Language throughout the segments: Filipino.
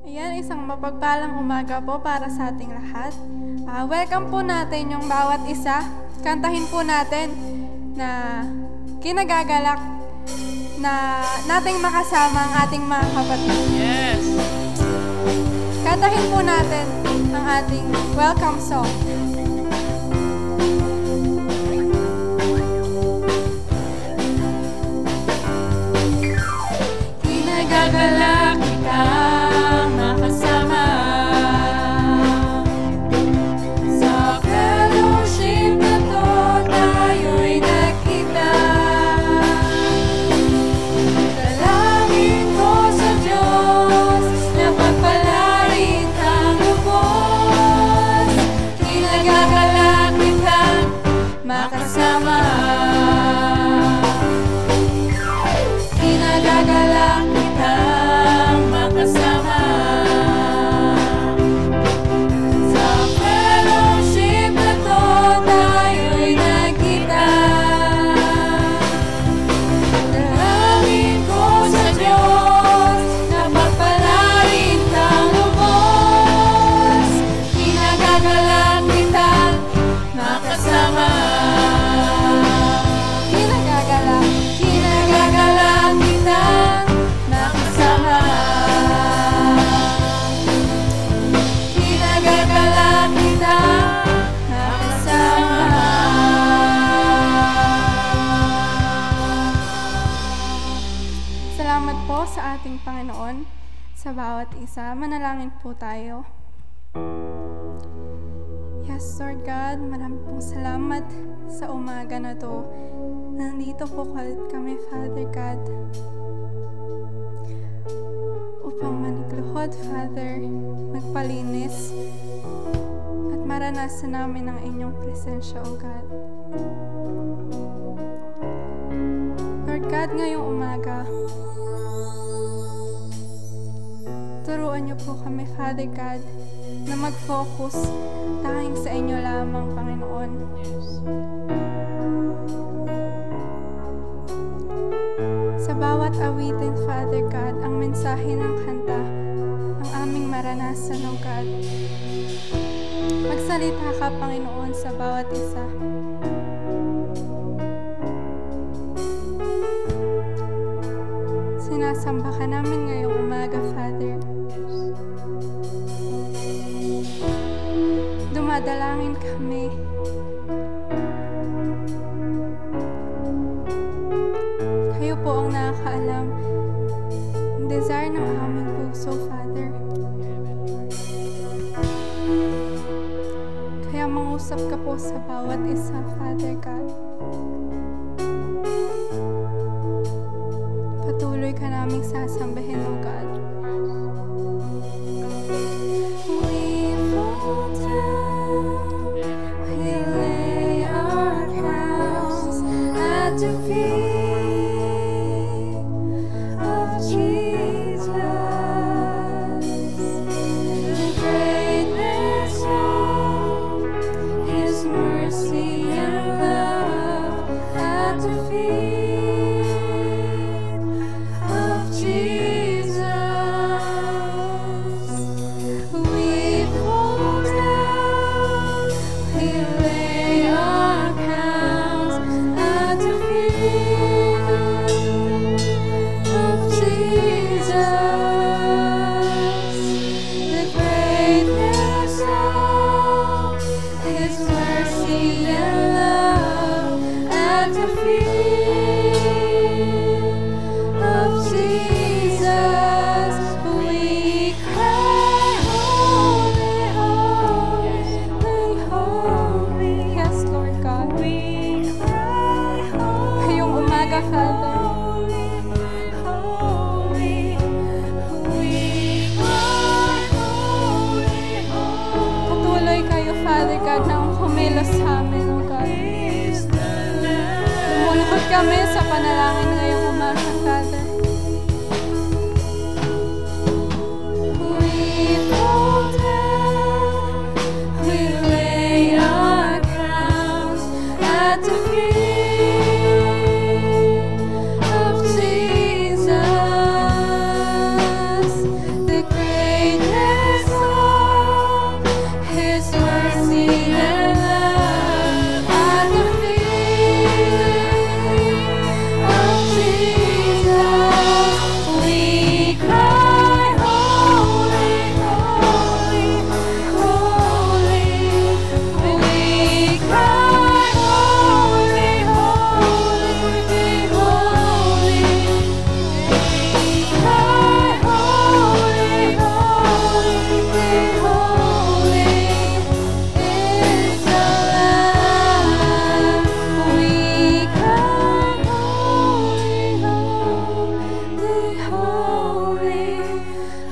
Ayan, isang mapagpalang umaga po para sa ating lahat. Welcome po natin yung bawat isa. Kantahin po natin na kinagagalak na nating makasama ang ating mga kapatid. Yes! Kantahin po natin ang ating welcome song. Kinagagalak kitang makasama sa fellowship na to, tayo'y nakita. Dalangin ko sa Diyos na pagpalain kang lubos. sa ating Panginoon sa bawat isa. Manalangin po tayo. Yes, Lord God, maraming pong salamat sa umaga na to. Nandito po kami, Father God, upang manigluhod, Father, magpalinis, at maranasan namin ang inyong presensya, O God. Lord God, ngayong umaga, turuan niyo po kami, Father God, na mag-focus tanging sa inyo lamang, Panginoon. Sa bawat awitin, Father God, ang mensahe ng kanta, ang aming maranasan, O God. Magsalita ka, Panginoon, sa bawat isa. Sinasamba ka namin ngayong umaga, Father. Dumadalangin kami. Kayo po ang nakakaalam ang desire ng aming puso, Father. Kaya mangusap ka po sa bawat isa, Father God. Patuloy ka naming sasambahin, O God. We fall down, we lay our crowns at the feet of Jesus. The greatness of His mercy and love at the feet of Jesus. We fall down, we lay our crowns at the feet of Jesus. The greatness of His mercy and love at the feet of Jesus. We cry, holy, holy, holy. Yes, Lord God. We cry, holy. Ngayong umaga, Father. Holy, we cry, holy, holy. Patuloy kayo, Father God, na ang kumilos sa amin, O God. Lumulukod kami sa panalangin ngayong umaga, Father. We fall down, we lay our crowns at the feet of Jesus. The greatness of His mercy and love at the feet of Jesus. We cry, holy, holy, holy. We cry, holy, holy, holy. We cry, holy, holy, holy is the Lamb. We cry, holy, holy, holy.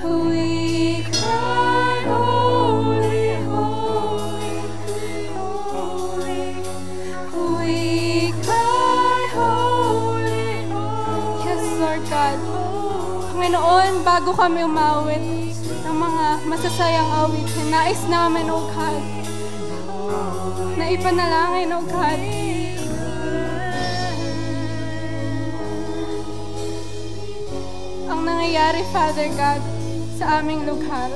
We cry, holy, holy, holy. We cry, holy, holy. Yes, Lord God. Panginoon, bago kami umawit ng mga masasayang awitin, nais namin, O God, na ipanalangin, O God, ang nangyayari, Father God, sa aming lugar.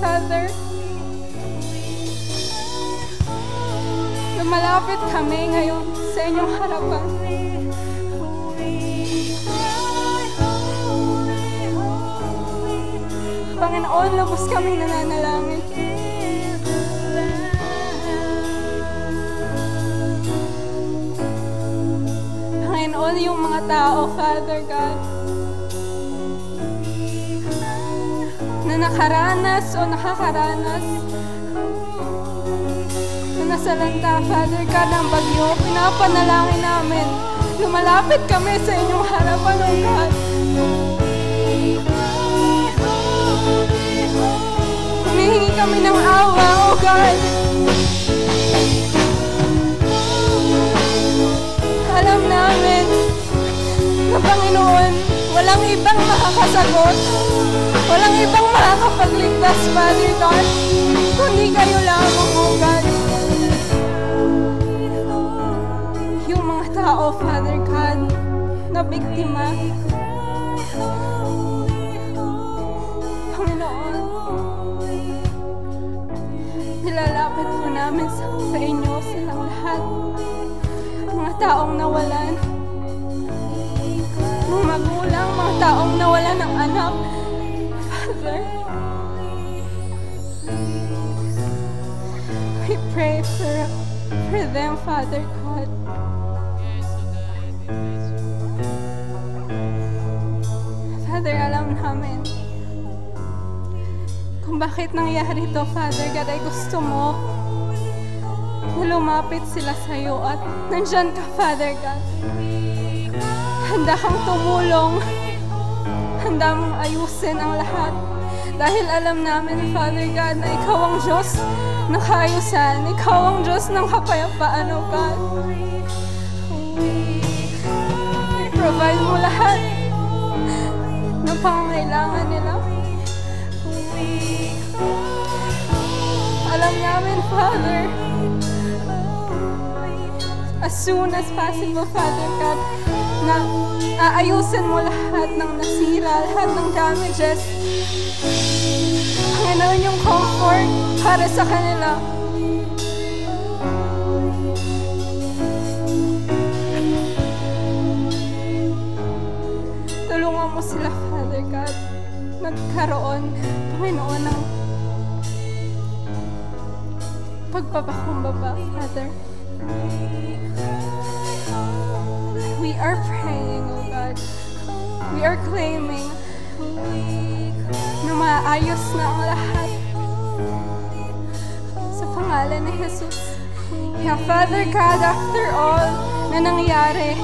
Father, lumalapit kami ngayon sa inyong harapan. Panginoon, lubos kaming nananalangin. Panginoon, yung mga tao, Father God, na nakaranas o nakakaranas na nasalanta, Father God, ng bagyo. Pinapanalangin namin, lumalapit kami sa inyong harapan, O God. Humihingi kami ng awa, O God. Alam namin na, Panginoon, walang ibang makakasagot, walang ibang makakapagligtas, Father God, kundi kayo lamang, O God. Yung mga tao, Father God, na biktima, Panginoon, nilalapit po namin sa inyo silang lahat. Mga taong nawalan ng magulang, mga taong nawalan ng anak, Father, we pray for them, Father God. Father, alam namin kung bakit nangyari ito, Father God, ay gusto mo na lumapit sila sa iyo at nandyan ka, Father God. Handa kang tumulong, handa mong ayusin ang lahat. Dahil alam namin, Father God, na ikaw ang Diyos ng kaayusan, ikaw ang Diyos ng kapayapaan, O God. I-provide mo lahat ng pangangailangan nila. Alam namin, Father, as soon as possible, Father God, na aayusin mo lahat ng nasira, lahat ng damages. Panginoon, yung comfort para sa kanila. Tulungan mo sila, Father God, nagkaroon, Panginoon, ng pagpapakumbaba, Father. We are praying, O God. We are claiming na maayos na ang lahat sa pangalan ni Jesus. Yeah, Father God, after all na nangyari,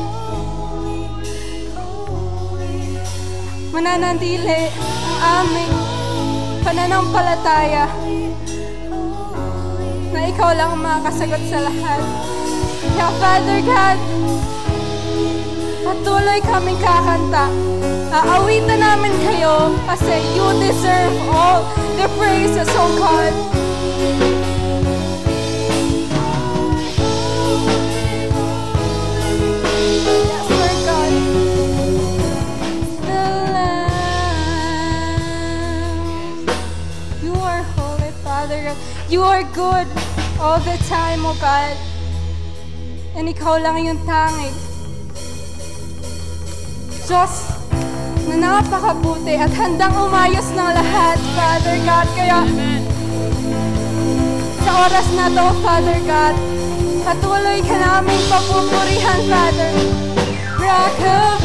mananatili ang aming pananampalataya na ikaw lang ang makakasagot sa lahat. Yeah, Father God, patuloy kaming kakanta. Aawitan namin kayo kasi you deserve all the praises, O God. Yes, Lord God. The Lamb. You are holy, Father God. You are good all the time, O God. And ikaw lang yung tanging Diyos na napakabuti at handang umayos ng lahat, Father God. Kaya sa oras na to, Father God, patuloy ka namin papupurihan, Father. Rock of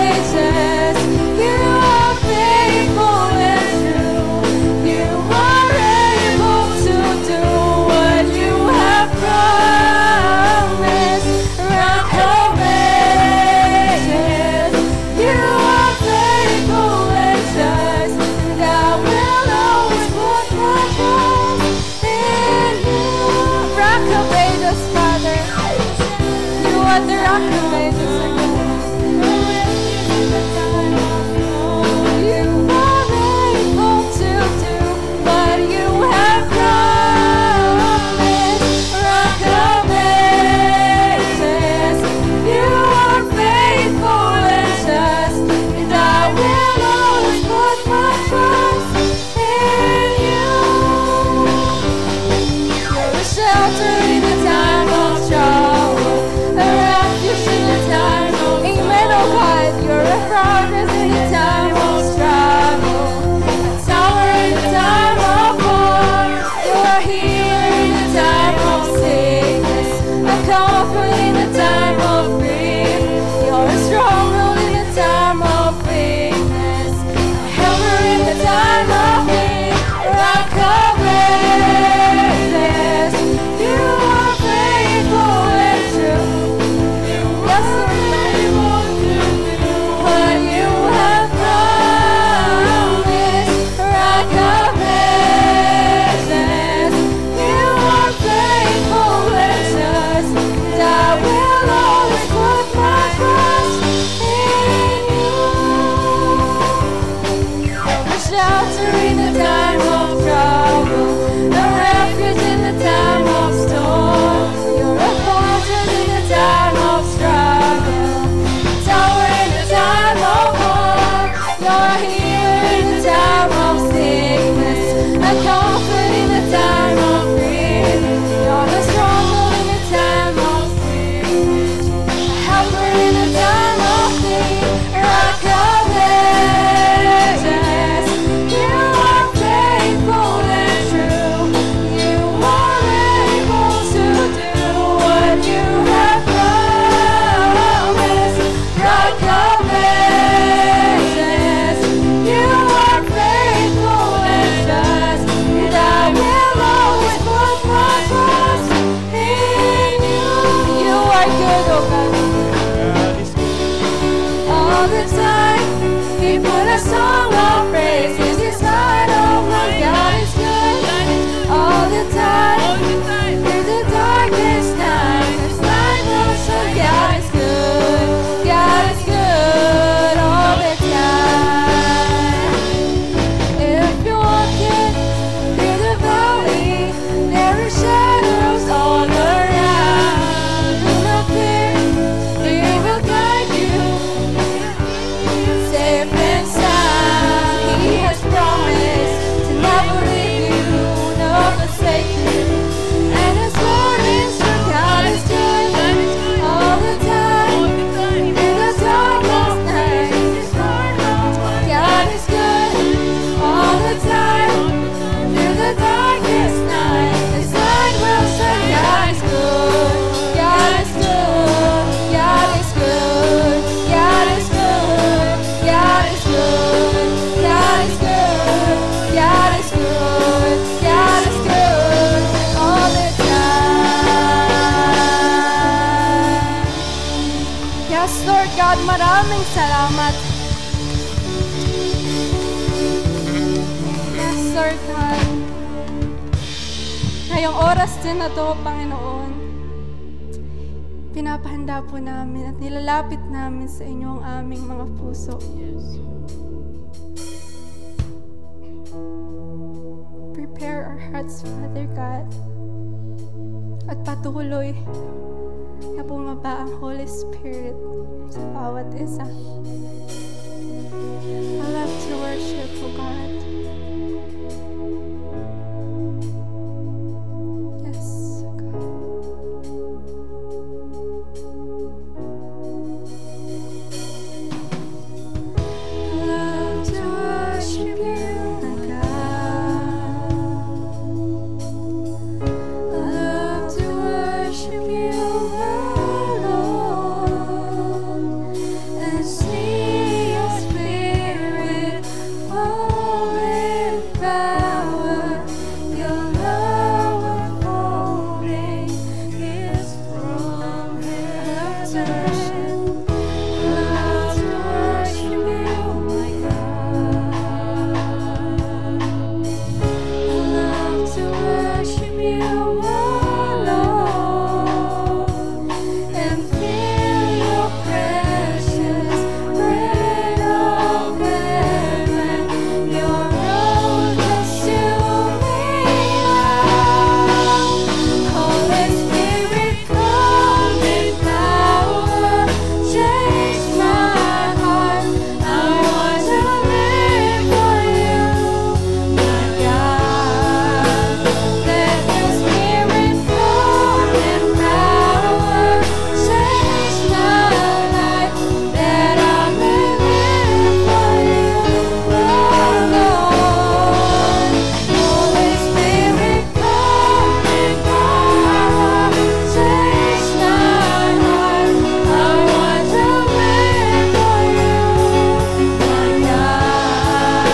Ages, you are faithful and true. You are able to do what you have promised. Rock of Ages, you are faithful and just, and I will always put my trust in you. Rock of Ages, Father, you are the Rock of Ages. God, maraming salamat. Yes, Lord God. Ngayong oras din na to, Panginoon, pinapahanda po namin at nilalapit namin sa inyo ang aming mga puso. Prepare our hearts, Father God, at patuloy na bumaba ang Holy Spirit sa bawat isa. I love to worship, O God. Yes, God. I love to worship you, my God. I love to worship you, my Lord, and see your Spirit fall in power. Your love unfolding is from heaven. I love to worship you, my God. I love to worship you, my Lord, and feel your precious bread of heaven. Your road consuming love. Holy Spirit, come in power, change my heart. I want to live for you, my God. Let your Spirit come in power, change my life, that I may live for you, my Lord. Holy Spirit, come in power, change my heart. I want to live for you, my God.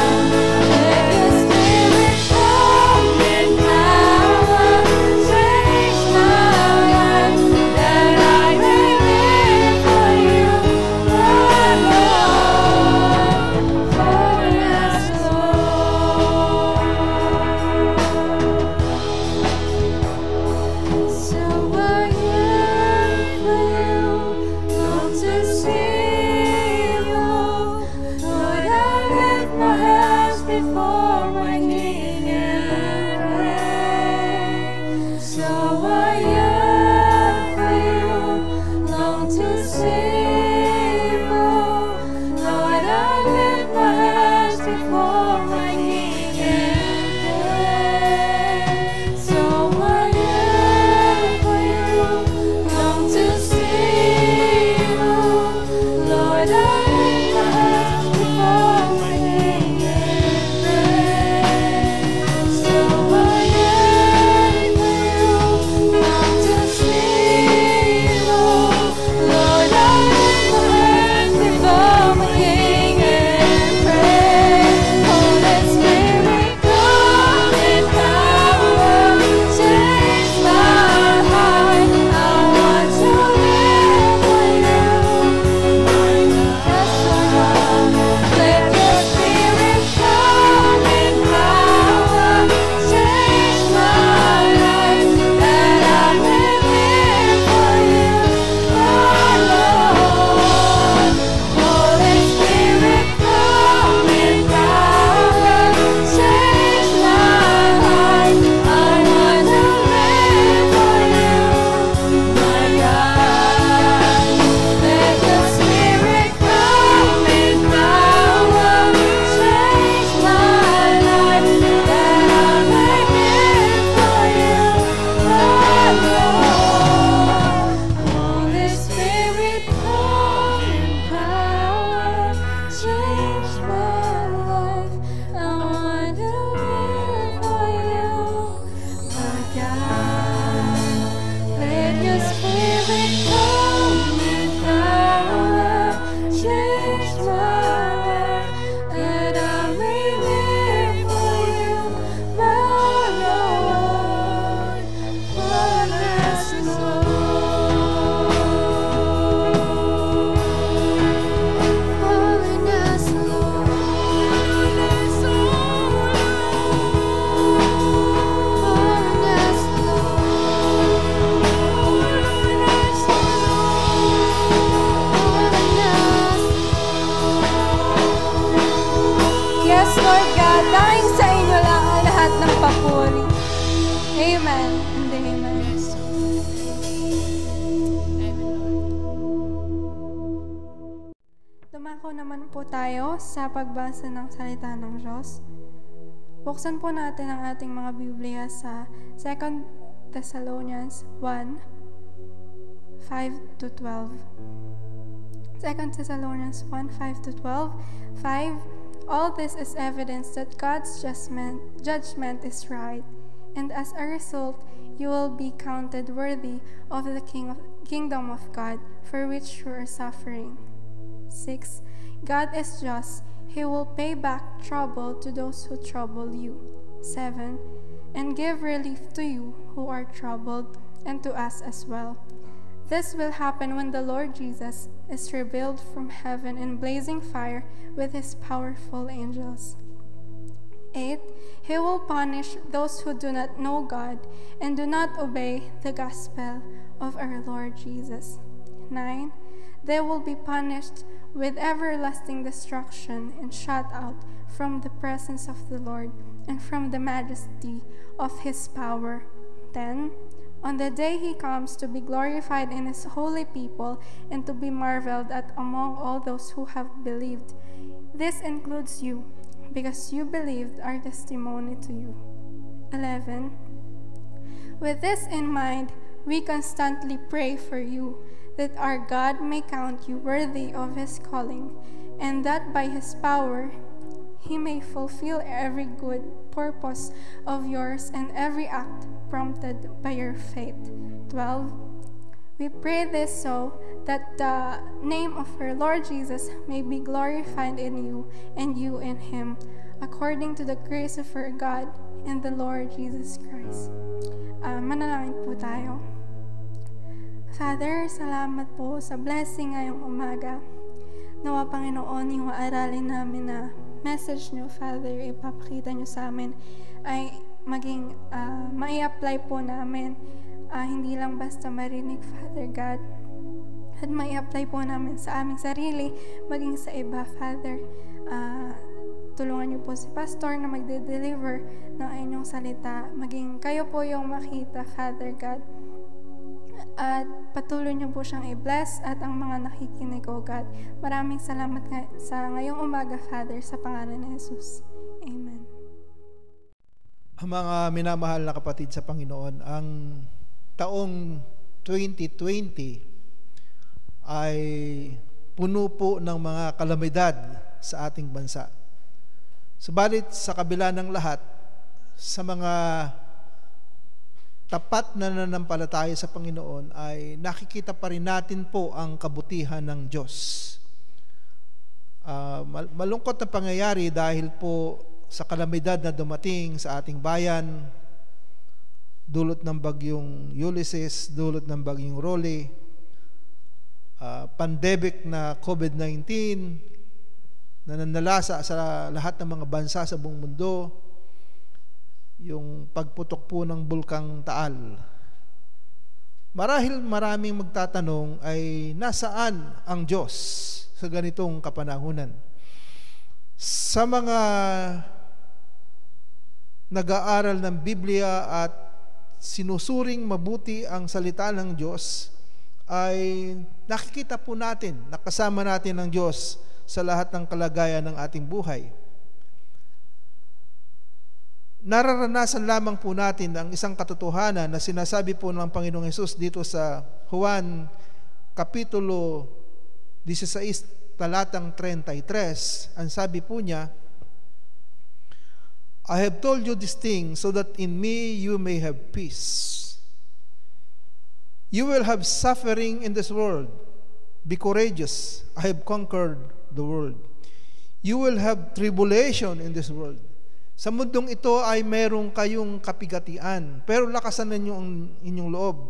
Let your Spirit come in power, change my life, that I may live for you, my Lord. For yes, Lord. So I yearn for you, long to see you. Lord, I lift my hands before my King and pray. So I yearn for you, long to see you. Lord, I lift my hands before my King and pray. So I yearn for you, long to see you. Lord, I lift my hands before my King and pray. papuri. Amen and amen. Yes. Amen, Lord. Dumako naman po tayo sa pagbasa ng salita ng Diyos. Buksan po natin ang ating mga Biblia sa 2 Thessalonians 1, 5 to 12. 2 Thessalonians 1, 5 to 12. 5. All this is evidence that God's judgment is right, and as a result, you will be counted worthy of the kingdom of God, for which you are suffering. 6. God is just. He will pay back trouble to those who trouble you. 7. And give relief to you who are troubled, and to us as well. This will happen when the Lord Jesus is revealed from heaven in blazing fire with his powerful angels. 8. He will punish those who do not know God and do not obey the gospel of our Lord Jesus. 9. They will be punished with everlasting destruction and shut out from the presence of the Lord and from the majesty of his power. 10. On the day he comes to be glorified in his holy people and to be marveled at among all those who have believed. This includes you, because you believed our testimony to you. 11. With this in mind, we constantly pray for you, that our God may count you worthy of his calling, and that by his power he may fulfill every good purpose of yours and every act prompted by your faith. 12. We pray this so that the name of our Lord Jesus may be glorified in you and you in him, according to the grace of our God and the Lord Jesus Christ. Manalangin po tayo. Father, salamat po sa blessing ngayong umaga. Nawa, Panginoon, yung aralin namin na message nyo, Father, ipapakita nyo sa amin ay maging mai-apply po namin. Hindi lang basta marinig, Father God. At mai-apply po namin sa aming sarili, maging sa iba, Father. Tulungan niyo po si Pastor na magde-deliver ng inyong salita. Maging kayo po yung makita, Father God. At patuloy niyo po siyang i-bless at ang mga nakikinig, O God. Maraming salamat sa ngayong umaga, Father, sa pangalan ni Jesus. Amen. Mga minamahal na kapatid sa Panginoon, ang taong 2020 ay puno po ng mga kalamidad sa ating bansa. Subalit sa kabila ng lahat, sa mga tapat na nananampalataya sa Panginoon, ay nakikita pa rin natin po ang kabutihan ng Diyos. Malungkot na pangyayari dahil po sa kalamidad na dumating sa ating bayan, dulot ng bagyong Ulysses, dulot ng bagyong Rolly, pandemic na COVID-19 na nanalasa sa lahat ng mga bansa sa buong mundo, yung pagputok po ng bulkang Taal. Marahil maraming magtatanong ay nasaan ang Diyos sa ganitong kapanahunan? Sa mga nag-aaral ng Biblia at sinusuring mabuti ang salita ng Diyos, ay nakikita po natin, nakasama natin ang Diyos sa lahat ng kalagayan ng ating buhay. Nararanasan lamang po natin ang isang katotohanan na sinasabi po ng Panginoong Hesus dito sa Juan Kapitulo 16, talatang 33. Ang sabi po niya, I have told you this thing so that in me you may have peace. You will have suffering in this world. Be courageous. I have conquered the world. You will have tribulation in this world. Sa mundong ito ay merong kayong kapigatian, pero lakasan ninyo ang inyong loob.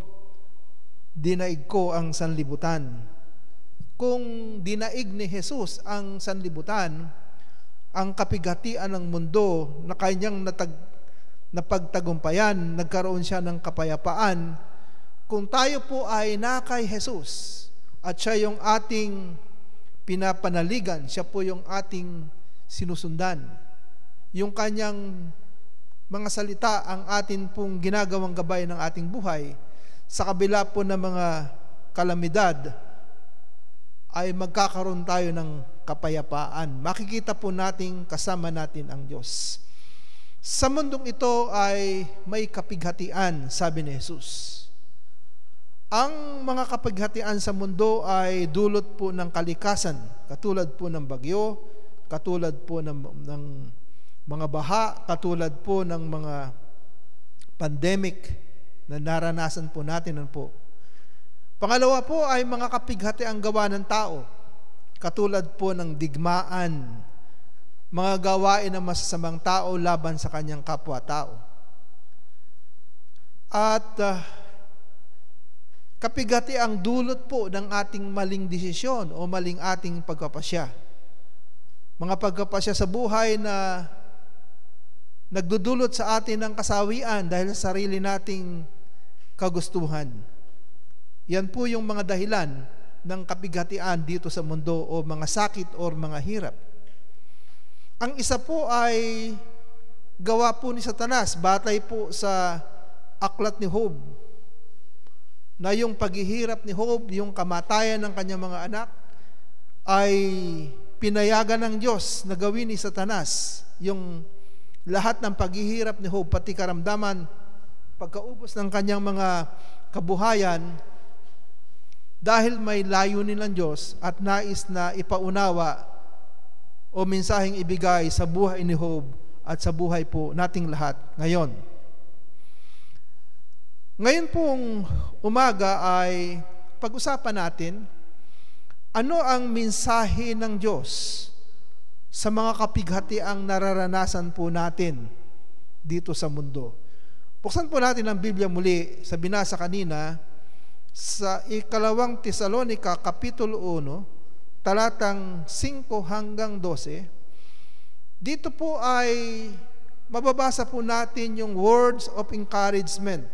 Dinaig ko ang sanlibutan. Kung dinaig ni Jesus ang sanlibutan, ang kapigatian ng mundo na kanyang napagtagumpayan, nagkaroon siya ng kapayapaan. Kung tayo po ay na kay Jesus at siya yung ating pinapanaligan, siya po yung ating sinusundan, yung kanyang mga salita ang atin pong ginagawang gabay ng ating buhay, sa kabila po ng mga kalamidad, ay magkakaroon tayo ng kapayapaan. Makikita po natin kasama natin ang Diyos. Sa mundong ito ay may kapighatian, sabi ni Jesus. Ang mga kapighatian sa mundo ay dulot po ng kalikasan, katulad po ng bagyo, katulad po ng mga baha, katulad po ng mga pandemic na naranasan po natin po. Pangalawa po ay mga kapighatiang gawa ng tao, katulad po ng digmaan, mga gawain ng masasamang tao laban sa kanyang kapwa-tao. At kapighatiang dulot po ng ating maling desisyon o maling ating pagpapasya. Mga pagpapasya sa buhay na nagdudulot sa atin ng kasawian dahil sa sarili nating kagustuhan. Yan po yung mga dahilan ng kapighatian dito sa mundo o mga sakit o mga hirap. Ang isa po ay gawa po ni Satanas, batay po sa aklat ni Job, na yung paghihirap ni Job, yung kamatayan ng kanyang mga anak, ay pinayagan ng Diyos na gawin ni Satanas. Yung lahat ng paghihirap ni Job, pati karamdaman, pagkaubos ng kanyang mga kabuhayan, dahil may layunin ng Diyos at nais na ipaunawa o mensaheng ibigay sa buhay ni Job at sa buhay po nating lahat ngayon. Ngayon pong umaga ay pag-usapan natin ano ang mensahe ng Diyos sa mga kapighatiang nararanasan po natin dito sa mundo. Buksan po natin ang Biblia muli sa binasa kanina sa 2 Tesalonica Kapitulo 1, talatang 5 hanggang 12. Dito po ay mababasa po natin yung words of encouragement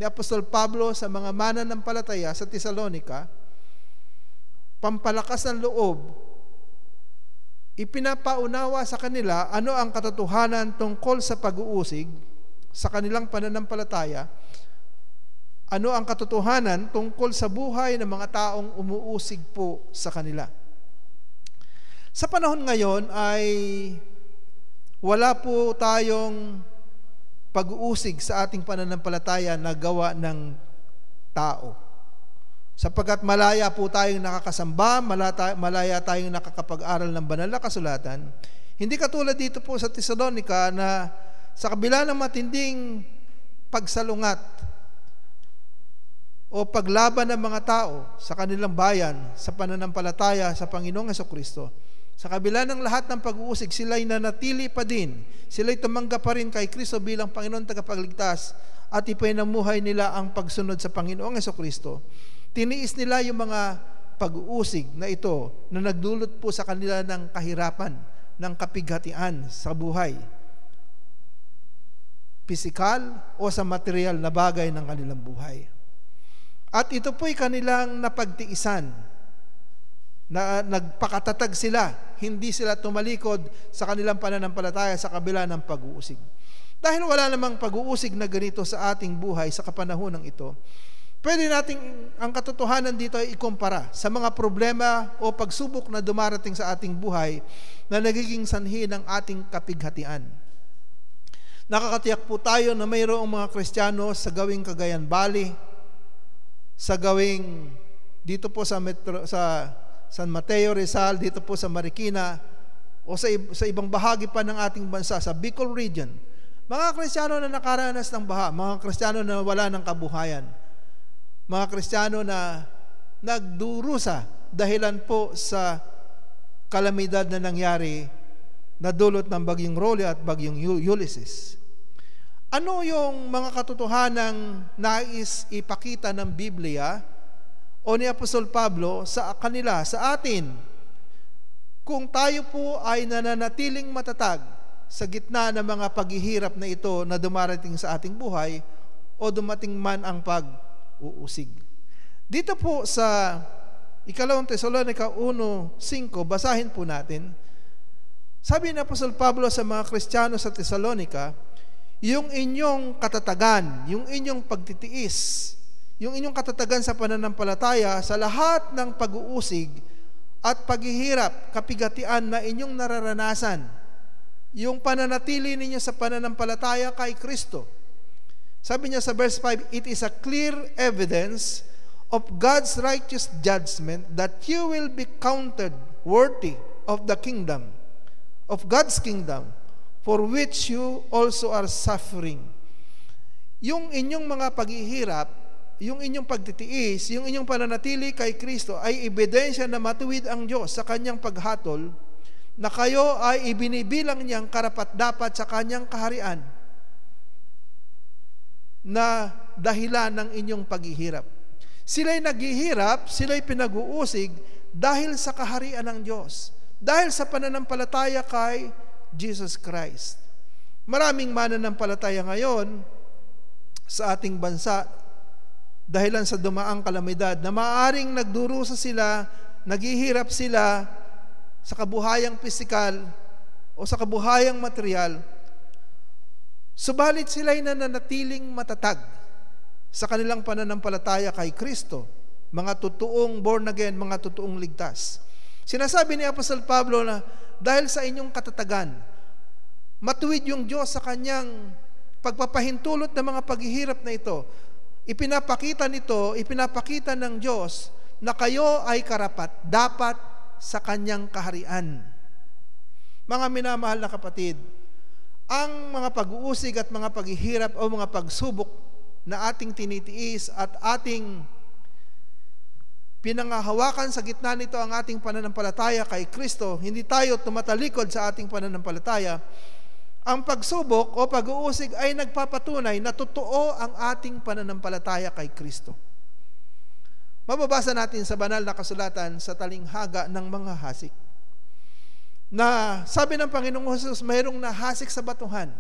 ni Apostol Pablo sa mga mananampalataya sa Tesalonica, pampalakas ng loob, ipinapaunawa sa kanila ano ang katotohanan tungkol sa pag-uusig sa kanilang pananampalataya, ano ang katotohanan tungkol sa buhay ng mga taong umuusig po sa kanila. Sa panahon ngayon ay wala po tayong pag-uusig sa ating pananampalataya na gawa ng tao. Sapagkat malaya po tayong nakakasamba, malaya tayong nakakapag-aral ng banal na kasulatan. Hindi katulad dito po sa Tesalonica na sa kabila ng matinding pagsalungat o paglaban ng mga tao sa kanilang bayan, sa pananampalataya sa Panginoong Hesukristo, sa kabila ng lahat ng pag-uusig, sila'y nanatili pa din. Sila'y tumanggap pa rin kay Kristo bilang Panginoon tagapagligtas at ipinamuhay nila ang pagsunod sa Panginoong Hesukristo. Tiniis nila yung mga pag-uusig na ito na nagdulot po sa kanila ng kahirapan, ng kapighatian sa buhay, pisikal o sa material na bagay ng kanilang buhay. At ito po'y kanilang napagtiisan, na nagpakatatag sila, hindi sila tumalikod sa kanilang pananampalataya sa kabila ng pag-uusig. Dahil wala namang pag-uusig na ganito sa ating buhay sa kapanahonang ito, pwede nating ang katotohanan dito ay ikumpara sa mga problema o pagsubok na dumarating sa ating buhay na nagiging sanhi ng ating kapighatian. Nakakatiyak po tayo na mayroong mga Kristiyano sa gawing Cagayan Valley, sa gawing dito po sa San Mateo, Rizal, dito po sa Marikina, o sa ibang bahagi pa ng ating bansa, sa Bicol region. Mga Kristiyano na nakaranas ng baha, mga Kristiyano na wala ng kabuhayan, mga Kristiyano na nagdurusa dahilan po sa kalamidad na nangyari na dulot ng bagyong Rolly at bagyong Ulysses. Ano yung mga katotohanang nais ipakita ng Biblia o ni Apostol Pablo sa kanila, sa atin, kung tayo po ay nananatiling matatag sa gitna ng mga paghihirap na ito na dumarating sa ating buhay o dumating man ang pag-uusig. Dito po sa 2 Tesalonica 1:5, basahin po natin. Sabi ni Apostol Pablo sa mga Kristiyano sa Tesalonica, yung inyong katatagan, yung inyong pagtitiis, yung inyong katatagan sa pananampalataya sa lahat ng pag-uusig at paghihirap, kapigatian na inyong nararanasan, yung pananatili ninyo sa pananampalataya kay Kristo. Sabi niya sa verse 5, it is a clear evidence of God's righteous judgment that you will be counted worthy of the kingdom, of God's kingdom, for which you also are suffering. Yung inyong mga paghihirap, yung inyong pagtitiis, yung inyong pananatili kay Kristo ay ebidensya na matuwid ang Diyos sa kanyang paghatol, na kayo ay ibinibilang niyang karapat-dapat sa kanyang kaharian na dahilan ng inyong paghihirap. Sila'y naghihirap, sila'y pinag-uusig dahil sa kaharian ng Diyos, dahil sa pananampalataya kay Jesus Christ. Maraming mananampalataya ngayon sa ating bansa dahilan sa dumaang kalamidad na maaaring nagdurusa sila, naghihirap sila sa kabuhayang pisikal o sa kabuhayang material, subalit sila'y nananatiling matatag sa kanilang pananampalataya kay Kristo, mga totoong born again, mga totoong ligtas. Sinasabi ni Apostol Pablo na dahil sa inyong katatagan, matuwid yung Diyos sa kanyang pagpapahintulot ng mga paghihirap na ito. Ipinapakita ng Diyos na kayo ay karapat dapat sa kanyang kaharian. Mga minamahal na kapatid, ang mga pag-uusig at mga paghihirap o mga pagsubok na ating tinitiis at ating pinangahawakan sa gitna nito ang ating pananampalataya kay Kristo, hindi tayo tumatalikod sa ating pananampalataya. Ang pagsubok o pag-uusig ay nagpapatunay na totoo ang ating pananampalataya kay Kristo. Mababasa natin sa banal na kasulatan sa talinghaga ng mga hasik na sabi ng Panginoong Jesus, mayroong nahasik sa batuhan,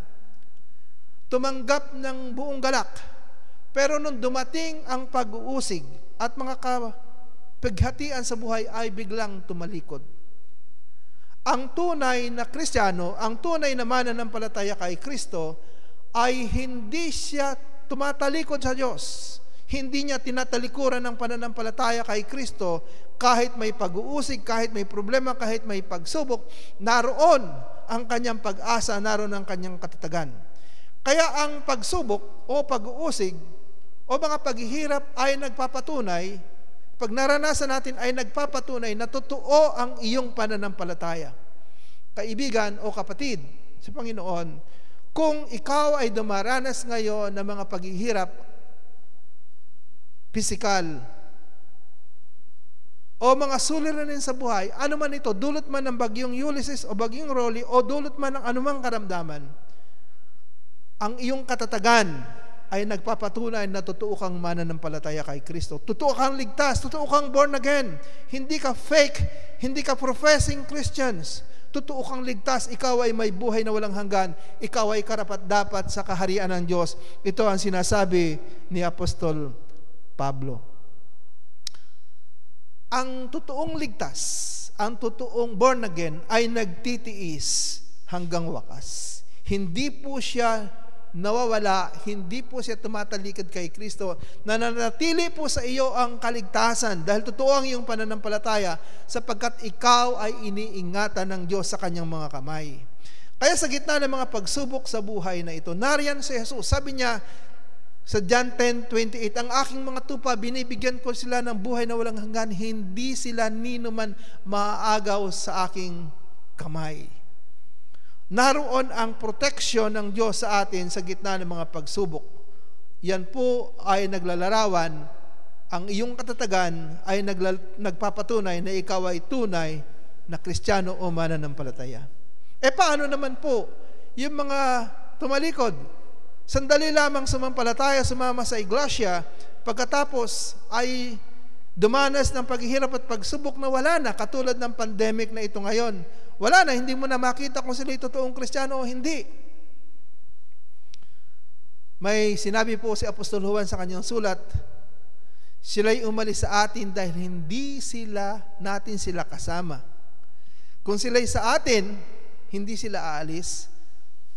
tumanggap ng buong galak, pero nung dumating ang pag-uusig at mga paghatian sa buhay ay biglang tumalikod. Ang tunay na Kristiyano, ang tunay na mananampalataya kay Kristo ay hindi siya tumatalikod sa Diyos. Hindi niya tinatalikuran ng pananampalataya kay Kristo kahit may pag-uusig, kahit may problema, kahit may pagsubok, naroon ang kanyang pag-asa, naroon ang kanyang katatagan. Kaya ang pagsubok o pag-uusig o mga paghihirap ay nagpapatunay, pag naranasan natin ay nagpapatunay na totoo ang iyong pananampalataya. Kaibigan o kapatid sa Panginoon, kung ikaw ay dumaranas ngayon ng mga paghihirap, pisikal, o mga suliranin sa buhay, ano man ito, dulot man ng bagyong Ulysses o bagyong Rolly, o dulot man ng anumang karamdaman, ang iyong katatagan ay nagpapatunay na totoo kang mananampalataya kay Kristo. Totoo kang ligtas, totoo kang born again. Hindi ka fake, hindi ka professing Christians. Totoo kang ligtas, ikaw ay may buhay na walang hanggan, ikaw ay karapat-dapat sa kaharian ng Diyos. Ito ang sinasabi ni Apostol Pablo. Ang totoong ligtas, ang totoong born again ay nagtitiis hanggang wakas. Hindi po siya nawawala, hindi po siya tumatalikod kay Kristo. Nananatili po sa iyo ang kaligtasan dahil totoo ang iyong pananampalataya sapagkat ikaw ay iniingatan ng Diyos sa kanyang mga kamay. Kaya sa gitna ng mga pagsubok sa buhay na ito, nariyan si Jesus. Sabi niya sa John 10:28, ang aking mga tupa, binibigyan ko sila ng buhay na walang hanggan, hindi sila ninuman maaagaw sa aking kamay. Naroon ang proteksyon ng Diyos sa atin sa gitna ng mga pagsubok. Yan po ay naglalarawan, ang iyong katatagan ay nagpapatunay na ikaw ay tunay na Kristiyano o mananampalataya. Paano naman po yung mga tumalikod? Sandali lamang sumampalataya, sumama sa iglesia, pagkatapos ay dumanas ng paghihirap at pagsubok na wala na, katulad ng pandemic na ito ngayon. Wala na, hindi mo na makita kung sila'y totoong Kristiyano o hindi. May sinabi po si Apostol Juan sa kanyang sulat, sila'y umalis sa atin dahil hindi natin sila kasama. Kung sila'y sa atin, hindi sila aalis,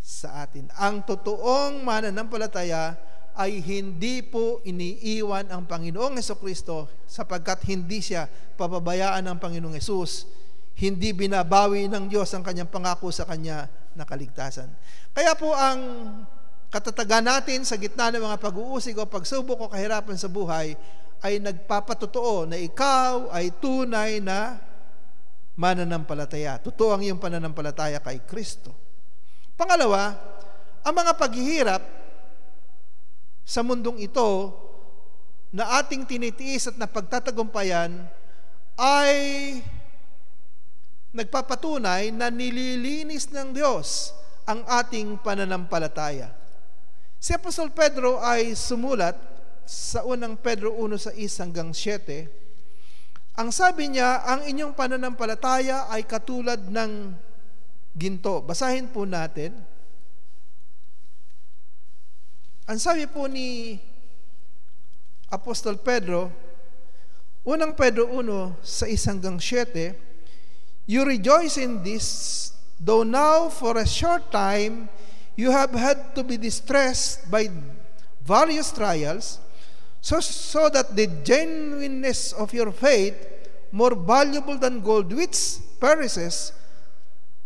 sa atin. Ang totoong mananampalataya ay hindi po iniiwan ang Panginoong Hesukristo sapagkat hindi siya papabayaan ng Panginoong Hesus. Hindi binabawi ng Diyos ang kanyang pangako sa kanya na kaligtasan. Kaya po ang katatagan natin sa gitna ng mga pag-uusig o pagsubok o kahirapan sa buhay ay nagpapatotoo na ikaw ay tunay na mananampalataya. Totoo ang iyong pananampalataya kay Kristo. Pangalawa, ang mga paghihirap sa mundong ito na ating tinitiis at napagtatagumpayan ay nagpapatunay na nililinis ng Diyos ang ating pananampalataya. Si Apostol Pedro ay sumulat sa unang Pedro 1:6-7. Ang sabi niya, ang inyong pananampalataya ay katulad ng ginto. Basahin po natin. Ang sabi po ni Apostol Pedro, unang Pedro 1:6-7, you rejoice in this, though now for a short time you have had to be distressed by various trials, so that the genuineness of your faith, more valuable than gold which perishes,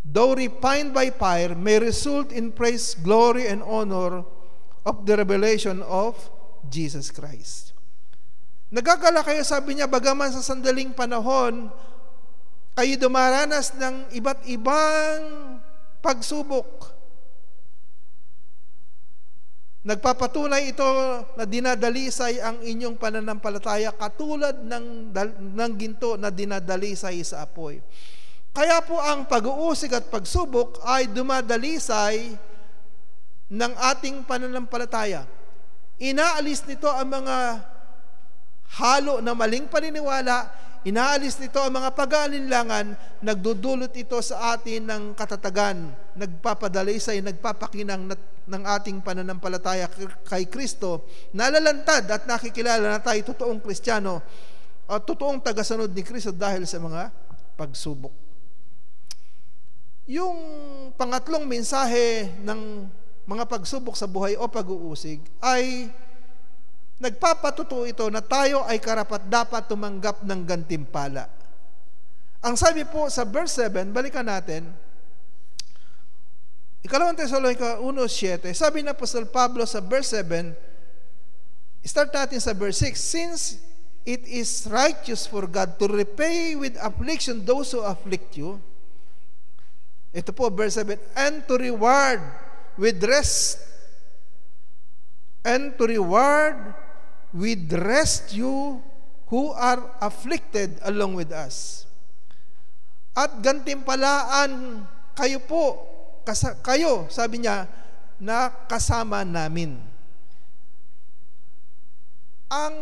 though refined by fire, may result in praise, glory, and honor of the revelation of Jesus Christ. Nagagala kayo, sabi niya, bagaman sa sandaling panahon, kayo dumaranas ng iba't ibang pagsubok. Nagpapatunay ito na dinadalisay ang inyong pananampalataya katulad ng ginto na dinadalisay sa apoy. Kaya po ang pag-uusig at pagsubok ay dumadalisay ng ating pananampalataya. Inaalis nito ang mga halo na maling paniniwala, inaalis nito ang mga pag-aalinlangan, nagdudulot ito sa atin ng katatagan, nagpapadalisay, nagpapakinang ng ating pananampalataya kay Kristo, nalalantad at nakikilala na tayo totoong Kristiyano at totoong tagasunod ni Kristo dahil sa mga pagsubok. Yung pangatlong mensahe ng mga pagsubok sa buhay o pag-uusig ay nagpapatutuo ito na tayo ay karapat-dapat tumanggap ng gantimpala. Ang sabi po sa verse 7, balikan natin, Ikalawang Tesalonica 1:7, sabi na Apostol Pablo sa verse 7, start natin sa verse 6, since it is righteous for God to repay with affliction those who afflict you. Ito po verse 7, and to reward with rest you who are afflicted along with us. At gantimpalaan kayo, sabi niya, na kasama namin. Ang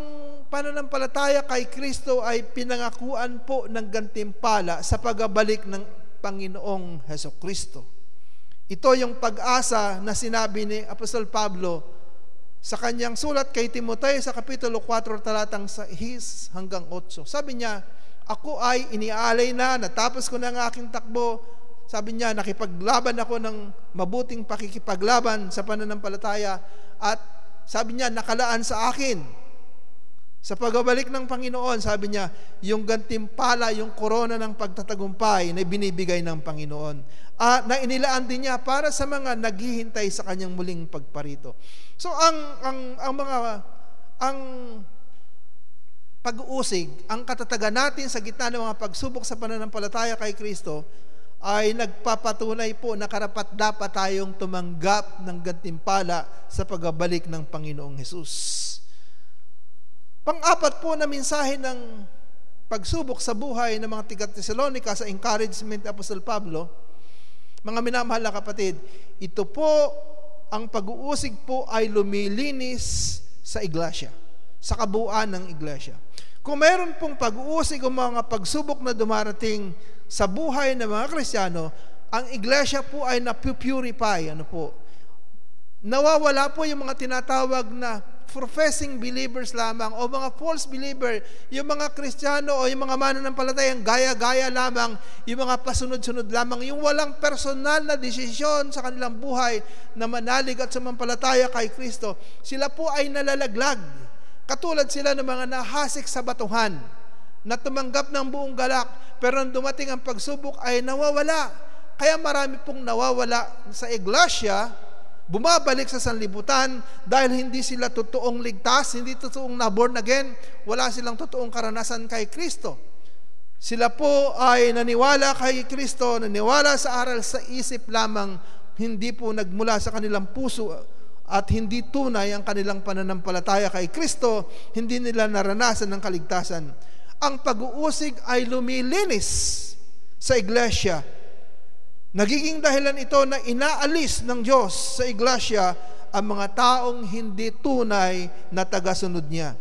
pananampalataya kay Kristo ay pinangakuan po ng gantimpala sa pagbabalik ng Panginoong Hesukristo. Ito yung pag-asa na sinabi ni Apostol Pablo sa kanyang sulat kay Timoteo sa Kapitulo 4, talatang 6 hanggang 8. Sabi niya, ako ay inialay na, natapos ko na ang aking takbo. Sabi niya, nakipaglaban ako ng mabuting pakikipaglaban sa pananampalataya at sabi niya, nakalaan sa akin. Sa pagbabalik ng Panginoon, sabi niya, yung gantimpala, yung korona ng pagtatagumpay na binibigay ng Panginoon. Na inilaan din niya para sa mga naghihintay sa kanyang muling pagparito. So ang pag-uusig, ang katatagan natin sa gitna ng mga pagsubok sa pananampalataya kay Kristo ay nagpapatunay po na karapat-dapat tayong tumanggap ng gantimpala sa pagbabalik ng Panginoong Hesus. Pang-apat po na mensahe ng pagsubok sa buhay ng mga taga-Tesalonica sa encouragement ni Apostol Pablo, mga minamahal na kapatid, ito po, ang pag-uusig po ay lumilinis sa iglesia, sa kabuuan ng iglesia. Kung mayroon pong pag-uusig o mga pagsubok na dumarating sa buhay ng mga Kristiyano, ang iglesia po ay na-purify. Nawawala po yung mga tinatawag na professing believers lamang o mga false believer, yung mga Kristiyano o yung mga mananampalatayang gaya-gaya lamang, yung mga pasunod-sunod lamang, yung walang personal na desisyon sa kanilang buhay na manalig at sumampalataya kay Kristo, sila po ay nalalaglag. Katulad sila ng mga nahasik sa batuhan, na tumanggap ng buong galak, pero nang dumating ang pagsubok ay nawawala. Kaya marami pong nawawala sa iglesia, bumabalik sa sanlibutan dahil hindi sila totoong ligtas, hindi totoong na-born again, wala silang totoong karanasan kay Kristo. Sila po ay naniwala kay Kristo, naniwala sa aral sa isip lamang, hindi po nagmula sa kanilang puso at hindi tunay ang kanilang pananampalataya kay Kristo, hindi nila naranasan ng kaligtasan. Ang pag-uusig ay lumilinis sa iglesia. Nagiging dahilan ito na inaalis ng Diyos sa iglesia ang mga taong hindi tunay na tagasunod niya.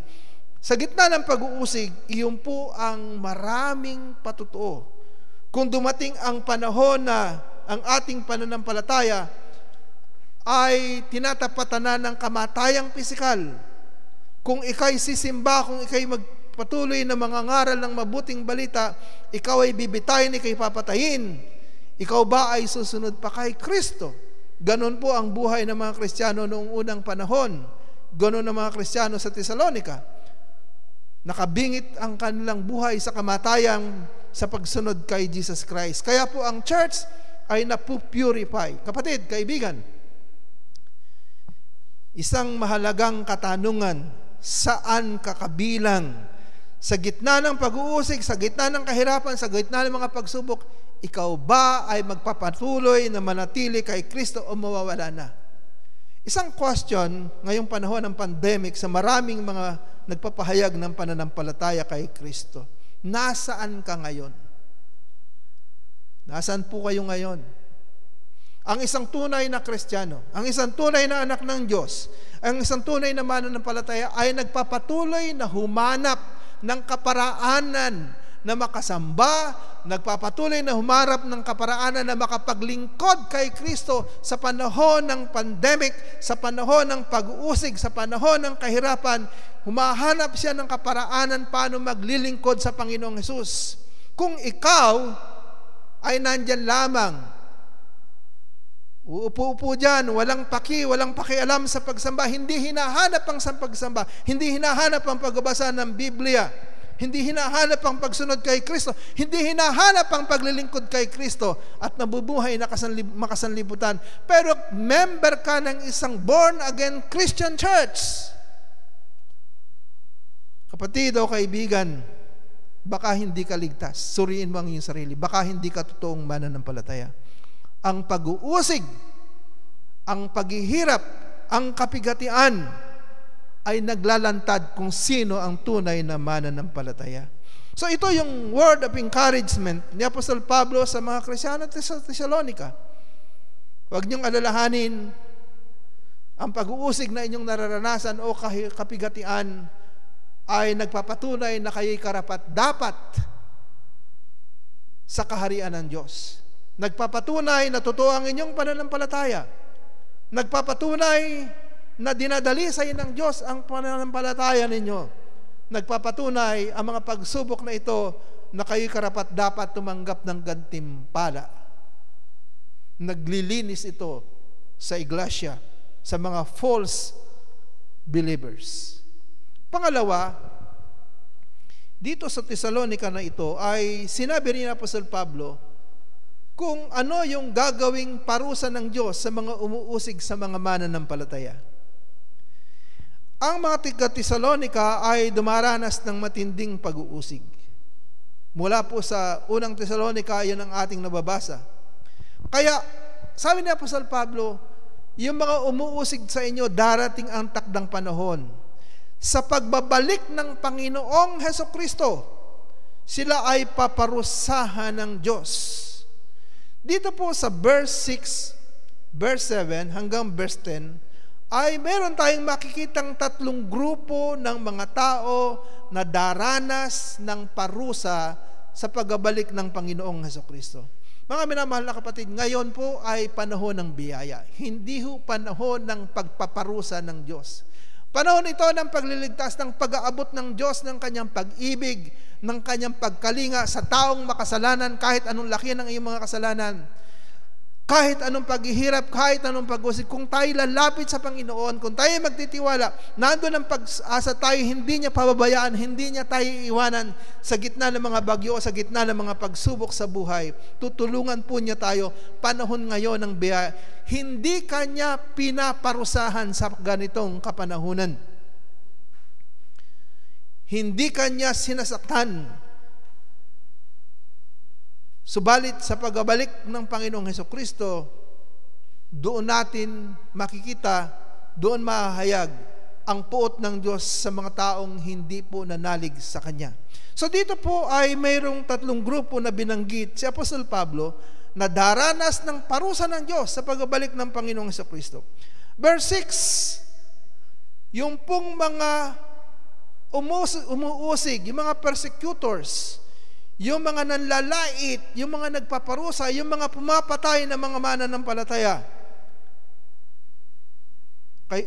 Sa gitna ng pag-uusig, iyon po ang maraming patutuo. Kung dumating ang panahon na ang ating pananampalataya ay tinatapatan na ng kamatayang pisikal, kung ikay sisimba, kung ikay magpatuloy na mangangaral ng mabuting balita, ikaw ay bibitayin, ikay papatayin, ikaw ba ay susunod pa kay Kristo? Ganon po ang buhay ng mga Kristiyano noong unang panahon. Ganon ang mga Kristiyano sa Tesalonica. Nakabingit ang kanilang buhay sa kamatayan sa pagsunod kay Jesus Christ. Kaya po ang church ay napupurify. Kapatid, kaibigan, isang mahalagang katanungan, saan kakabilang? Sa gitna ng pag-uusig, sa gitna ng kahirapan, sa gitna ng mga pagsubok, ikaw ba ay magpapatuloy na manatili kay Kristo o mawawala na? Isang question ngayong panahon ng pandemic sa maraming mga nagpapahayag ng pananampalataya kay Kristo. Nasaan ka ngayon? Nasaan po kayo ngayon? Ang isang tunay na Kristiyano, ang isang tunay na anak ng Diyos, ang isang tunay na mananampalataya ay nagpapatuloy na humanap ng kaparaanan na makasamba, nagpapatuloy na humarap ng kaparaanan na makapaglingkod kay Kristo sa panahon ng pandemic, sa panahon ng pag-uusig, sa panahon ng kahirapan. Humahanap siya ng kaparaanan paano maglilingkod sa Panginoong Hesus. Kung ikaw ay nandyan lamang, uupo-upo dyan, walang pakialam sa pagsamba, hindi hinahanap ang pagsamba, hindi hinahanap ang pagbabasa ng Biblia, hindi hinahanap ang pagsunod kay Kristo, hindi hinahanap ang paglilingkod kay Kristo at nabubuhay na makasanlibutan. Pero member ka ng isang born-again Christian church. Kapatid o kaibigan, baka hindi ka ligtas. Suriin mo ang iyong sarili. Baka hindi ka totoong mananampalataya. Ang pag-uusig, ang paghihirap, ang kapigatian ay naglalantad kung sino ang tunay na mananampalataya. So ito yung word of encouragement ni Apostol Pablo sa mga Kristiyano sa Tesalonica. Huwag niyong alalahanin ang pag-uusig na inyong nararanasan o kapigatian ay nagpapatunay na kayo'y karapat-dapat sa kaharian ng Diyos. Nagpapatunay na totoo ang inyong pananampalataya. Nagpapatunay na dinadalisay ng Diyos ang pananampalataya ninyo. Nagpapatunay ang mga pagsubok na ito na kayo'y karapat-dapat tumanggap ng gantimpala. Naglilinis ito sa iglesia, sa mga false believers. Pangalawa, dito sa Tesalonica na ito ay sinabi rin ni Apostol Pablo kung ano yung gagawing parusa ng Diyos sa mga umuusig sa mga mananampalataya. Ang mga taga-Tesalonica ay dumaranas ng matinding pag-uusig. Mula po sa unang Tesalonica, yan ang ating nababasa. Kaya, sabi ni Apostol Pablo, yung mga umuusig sa inyo, darating ang takdang panahon. Sa pagbabalik ng Panginoong Hesukristo, sila ay paparusahan ng Diyos. Dito po sa verse 6, verse 7 hanggang verse 10, ay meron tayong makikitang tatlong grupo ng mga tao na daranas ng parusa sa pagbabalik ng Panginoong Hesukristo. Mga minamahal na kapatid, ngayon po ay panahon ng biyaya. Hindi ho panahon ng pagpaparusa ng Diyos. Panahon ito ng pagliligtas, ng pag-aabot ng Diyos ng kanyang pag-ibig, ng kanyang pagkalinga sa taong makasalanan, kahit anong laki ng iyong mga kasalanan, kahit anong paghihirap, kahit anong pag-usig. Kung tayo lalapit sa Panginoon, kung tayo magtitiwala, nandun ang pag-asa tayo, hindi niya pababayaan, hindi niya tayo iwanan sa gitna ng mga bagyo o sa gitna ng mga pagsubok sa buhay. Tutulungan po niya tayo. Panahon ngayon ng biyaya, hindi kanya pinaparusahan sa ganitong kapanahunan. Hindi kanya sinasaktan. Subalit sa pagbabalik ng Panginoong Hesukristo, doon natin makikita, doon mahahayag ang puot ng Diyos sa mga taong hindi po nanalig sa Kanya. So dito po ay mayroong tatlong grupo na binanggit si Apostol Pablo na daranas ng parusa ng Diyos sa pagbabalik ng Panginoong Hesukristo. Verse 6, yung pong mga umuusig, yung mga persecutors, yung mga nanlalait, yung mga nagpaparusa, yung mga pumapatay ng mga mananampalataya.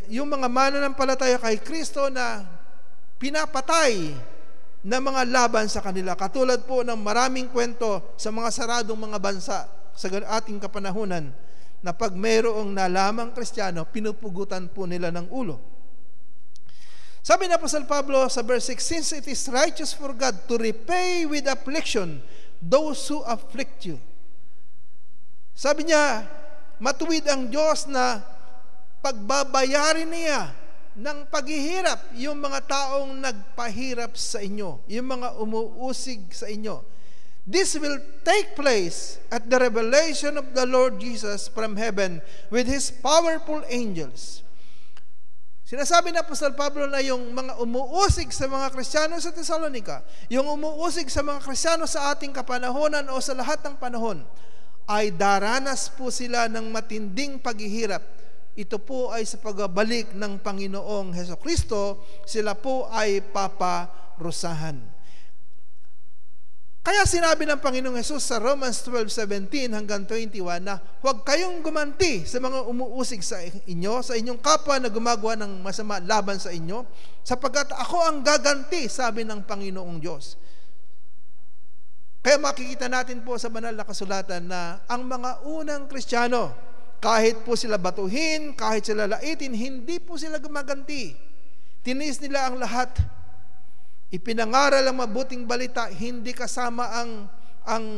Yung mga mananampalataya kay Kristo na pinapatay na mga laban sa kanila. Katulad po ng maraming kwento sa mga saradong mga bansa sa ating kapanahunan na pag mayroong nalamang Kristiyano, pinupugutan po nila ng ulo. Sabi na Apostol Pablo sa verse 6, since it is righteous for God to repay with affliction those who afflict you. Sabi niya, matuwid ang Diyos na pagbabayarin niya ng paghihirap yung mga taong nagpahirap sa inyo, yung mga umuusig sa inyo. This will take place at the revelation of the Lord Jesus from heaven with His powerful angels. Sinasabi na Apostol Pablo na yung mga umuusig sa mga Kristiyano sa Thessalonica, yung umuusig sa mga Kristiyano sa ating kapanahonan o sa lahat ng panahon, ay daranas po sila ng matinding paghihirap. Ito po ay sa pagbabalik ng Panginoong Hesukristo, sila po ay paparusahan. Kaya sinabi ng Panginoong Hesus sa Romans 12:17 hanggang 21 na huwag kayong gumanti sa mga umuusig sa inyo, sa inyong kapwa na gumagawa ng masama laban sa inyo, sapagkat ako ang gaganti, sabi ng Panginoong Diyos. Kaya makikita natin po sa banal na kasulatan na ang mga unang Kristiyano, kahit po sila batuhin, kahit sila laitin, hindi po sila gumaganti. Tinis nila ang lahat. Ipinangaral ang mabuting balita, hindi kasama ang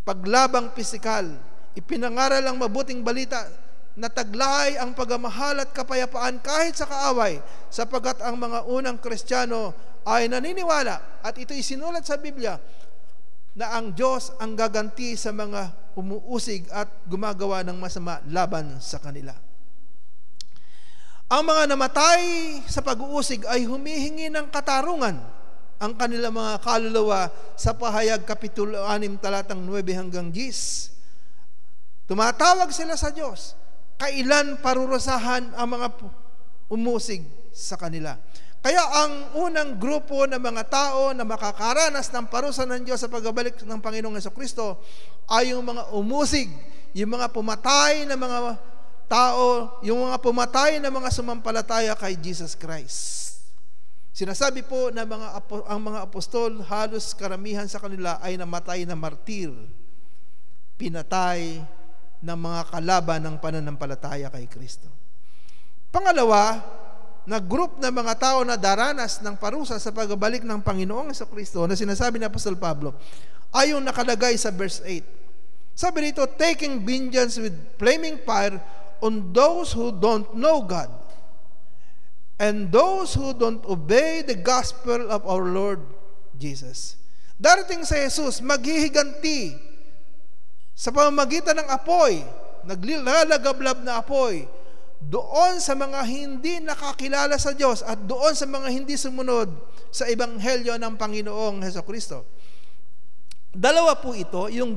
paglabang pisikal. Ipinangaral ang mabuting balita na taglay ang pagmamahal at kapayapaan kahit sa kaaway, sapagkat ang mga unang Kristiyano ay naniniwala, at ito'y sinulat sa Biblia, na ang Diyos ang gaganti sa mga umuusig at gumagawa ng masama laban sa kanila. Ang mga namatay sa pag-uusig ay humihingi ng katarungan ang kanilang mga kaluluwa sa Pahayag Kapitulo 6 talatang 9 hanggang 10. Tumatawag sila sa Diyos, kailan parurusahan ang mga umusig sa kanila. Kaya ang unang grupo ng mga tao na makakaranas ng parusa ng Diyos sa pagbabalik ng Panginoong Hesukristo ay yung mga umusig, yung mga pumatay na mga tao, yung mga pumatay na mga sumampalataya kay Jesus Christ. Sinasabi po na ang mga apostol, halos karamihan sa kanila ay namatay na martir, pinatay ng mga kalaban ng pananampalataya kay Kristo. Pangalawa, na group ng mga tao na daranas ng parusa sa pagbabalik ng Panginoong Kristo na sinasabi ni Apostol Pablo ay yung nakalagay sa verse 8. Sabi dito, taking vengeance with flaming fire on those who don't know God and those who don't obey the gospel of our Lord Jesus. Darating sa Jesus, maghihiganti sa pamamagitan ng apoy, naglalagablab na apoy, doon sa mga hindi nakakilala sa Diyos at doon sa mga hindi sumunod sa ebanghelyo ng Panginoong Hesukristo. Dalawa po ito, yung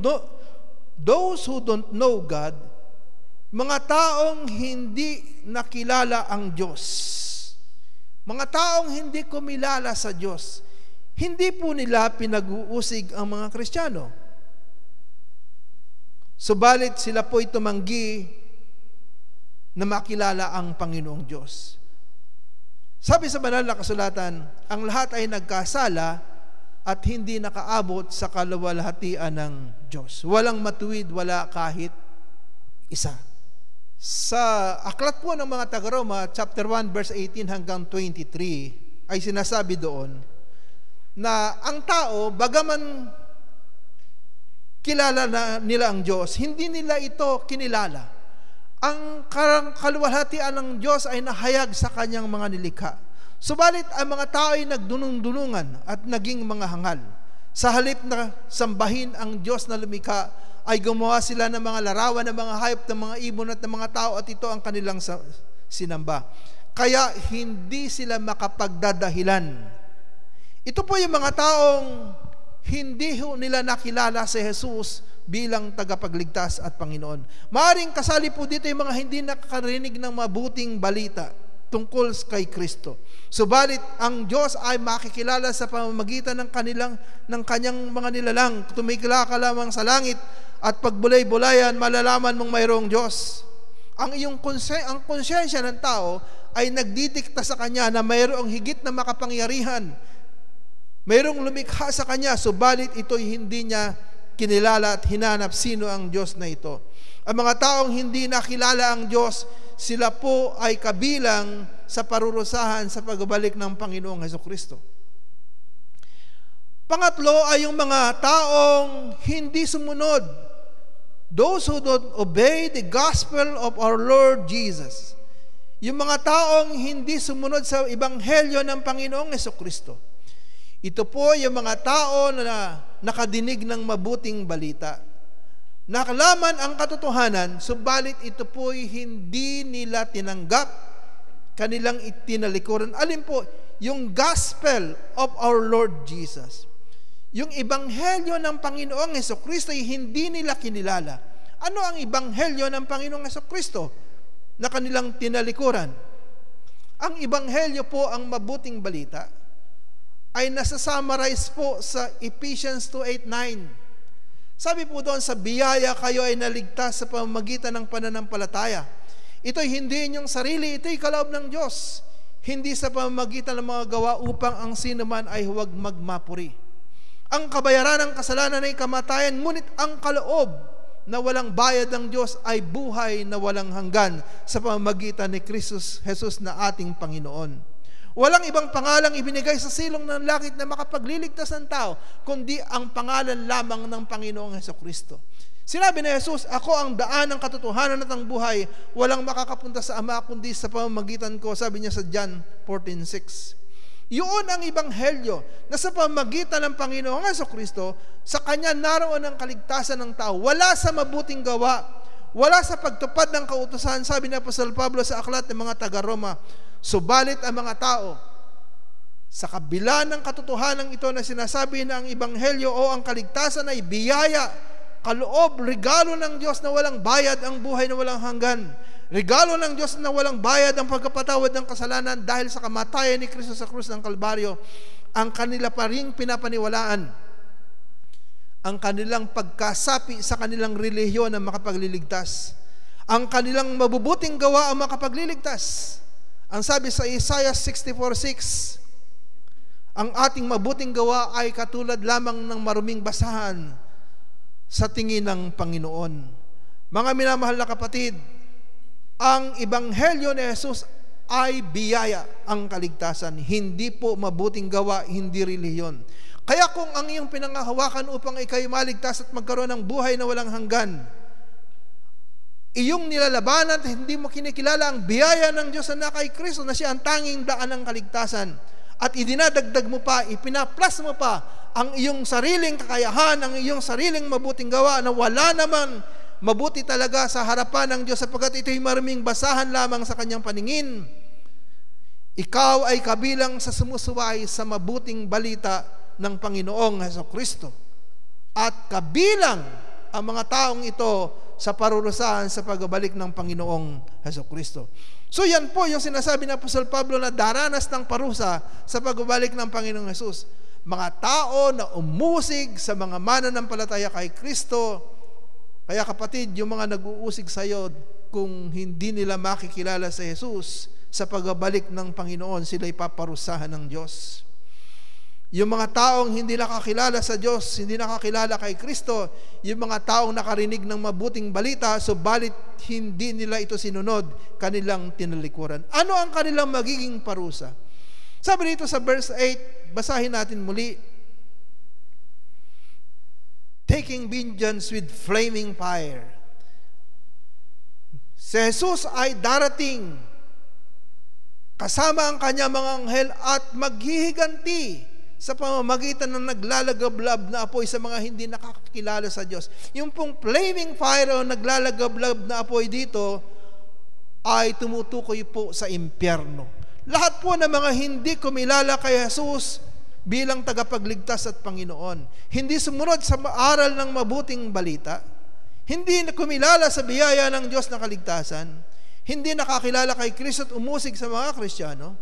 those who don't know God, mga taong hindi nakilala ang Diyos, mga taong hindi kumilala sa Diyos, hindi po nila pinag-uusig ang mga Kristiyano. Subalit sila po'y tumanggi na makilala ang Panginoong Diyos. Sabi sa banal na kasulatan, ang lahat ay nagkasala at hindi nakaabot sa kaluwalhatian ng Diyos. Walang matuwid, wala kahit isa. Sa aklat po ng mga taga-Roma, chapter 1, verse 18 hanggang 23, ay sinasabi doon na ang tao, bagaman kilala na nila ang Diyos, hindi nila ito kinilala. Ang kaluwalhatian ng Diyos ay nahayag sa kanyang mga nilikha. Subalit ang mga tao ay nagdunong-dunungan at naging mga hangal. Sa halip na sambahin ang Diyos na lumikha, ay gumawa sila ng mga larawan, ng mga hayop, ng mga ibon at ng mga tao, at ito ang kanilang sinamba. Kaya hindi sila makapagdadahilan. Ito po yung mga taong hindi nila nakilala si Jesus bilang tagapagligtas at Panginoon. Maaring kasali po dito yung mga hindi nakakarinig ng mabuting balita tungkol kay Kristo. Subalit ang Diyos ay makikilala sa pamamagitan ng kanyang mga nilalang. Tumigla ka lamang sa langit at pagbulay-bulayan, malalaman mong mayroong Diyos. Ang konsyensya ng tao ay nagdidikta sa kanya na mayroong higit na makapangyarihan. Mayroong lumikha sa kanya, subalit ito'y hindi niya kinilala at hinanap sino ang Diyos na ito. Ang mga taong hindi nakilala ang Diyos, sila po ay kabilang sa parurusahan sa pagbabalik ng Panginoong Hesukristo. Pangatlo ay yung mga taong hindi sumunod. Those who don't obey the gospel of our Lord Jesus. Yung mga taong hindi sumunod sa ebanghelyo ng Panginoong Hesukristo. Ito po yung mga tao na nakadinig ng mabuting balita. Nakalaman ang katotohanan, subalit ito po'y hindi nila tinanggap, kanilang itinalikuran. Alin po? Yung gospel of our Lord Jesus. Yung ebanghelyo ng Panginoong Hesukristo ay hindi nila kinilala. Ano ang ebanghelyo ng Panginoong Hesukristo na kanilang tinalikuran? Ang ebanghelyo po, ang mabuting balita, ay nasa-summarize po sa Ephesians 2:8-9. Sabi po doon, sa biyaya kayo ay naligtas sa pamamagitan ng pananampalataya. Ito'y hindi inyong sarili, ito'y kaloob ng Diyos. Hindi sa pamamagitan ng mga gawa upang ang sino man ay huwag magmapuri. Ang kabayaran ng kasalanan ay kamatayan, ngunit ang kaloob na walang bayad ng Diyos ay buhay na walang hanggan sa pamamagitan ni Kristo Jesus na ating Panginoon. Walang ibang pangalang ibinigay sa silong ng langit na makapagliligtas ng tao, kundi ang pangalan lamang ng Panginoong Hesukristo. Sinabi ni Jesus, ako ang daan ng katotohanan at ang buhay, walang makakapunta sa Ama kundi sa pamamagitan ko, sabi niya sa John 14:6. Yun ang ebanghelyo, na sa pamamagitan ng Panginoong Hesukristo, sa Kanya naroon ang kaligtasan ng tao, wala sa mabuting gawa, wala sa pagtupad ng kautusan, sabi ni Apostol Pablo sa aklat ng mga taga-Roma. Subalit ang mga tao, sa kabila ng katotohanan ito na sinasabi na ang ebanghelyo o ang kaligtasan ay biyaya, kaloob, regalo ng Diyos na walang bayad ang buhay na walang hanggan. Regalo ng Diyos na walang bayad ang pagkapatawad ng kasalanan dahil sa kamatayan ni Kristo sa krus ng Kalbaryo, ang kanila pa ring pinapaniwalaan, ang kanilang pagkasapi sa kanilang relihiyon ang makapagliligtas, ang kanilang mabubuting gawa ang makapagliligtas. Ang sabi sa Isaiah 64:6, ang ating mabuting gawa ay katulad lamang ng maruming basahan sa tingin ng Panginoon. Mga minamahal na kapatid, ang ebanghelyo ni Jesus ay biyaya, ang kaligtasan, hindi po mabuting gawa, hindi relihiyon. Kaya kung ang iyong pinangahawakan upang ikay maligtas at magkaroon ng buhay na walang hanggan, iyong nilalabanan at hindi mo kinikilala ang biyaya ng Diyos na kay Kristo na siya ang tanging daan ng kaligtasan, at idinadagdag mo pa, ipinaplas mo pa ang iyong sariling kakayahan, ang iyong sariling mabuting gawa na wala naman mabuti talaga sa harapan ng Diyos sapagkat ito'y maruming basahan lamang sa kanyang paningin, ikaw ay kabilang sa sumusuway sa mabuting balita ng Panginoong Hesukristo, at kabilang ang mga taong ito sa parurusahan sa pagbabalik ng Panginoong Hesukristo. So yan po yung sinasabi ng Apostol Pablo na daranas ng parusa sa pagbabalik ng Panginoong Jesus. Mga tao na umusig sa mga mananampalataya kay Kristo. Kaya kapatid, yung mga nag-uusig sa iyo, kung hindi nila makikilala sa Jesus, sa pagbabalik ng Panginoon, sila'y paparusahan ng Diyos. Yung mga taong hindi nakakilala sa Diyos, hindi nakakilala kay Kristo, yung mga taong nakarinig ng mabuting balita, subalit hindi nila ito sinunod, kanilang tinalikuran. Ano ang kanilang magiging parusa? Sabi dito sa verse 8, basahin natin muli. Taking vengeance with flaming fire. Si Jesus ay darating kasama ang kanyang mga anghel at maghihiganti sa pamamagitan ng naglalagablab na apoy sa mga hindi nakakilala sa Diyos. Yung pong flaming fire o naglalagablab na apoy dito ay tumutukoy po sa impyerno. Lahat po ng mga hindi kumilala kay Jesus bilang tagapagligtas at Panginoon, hindi sumunod sa aral ng mabuting balita, hindi kumilala sa biyaya ng Diyos na kaligtasan, hindi nakakilala kay Kristo at umusig sa mga Kristiyano,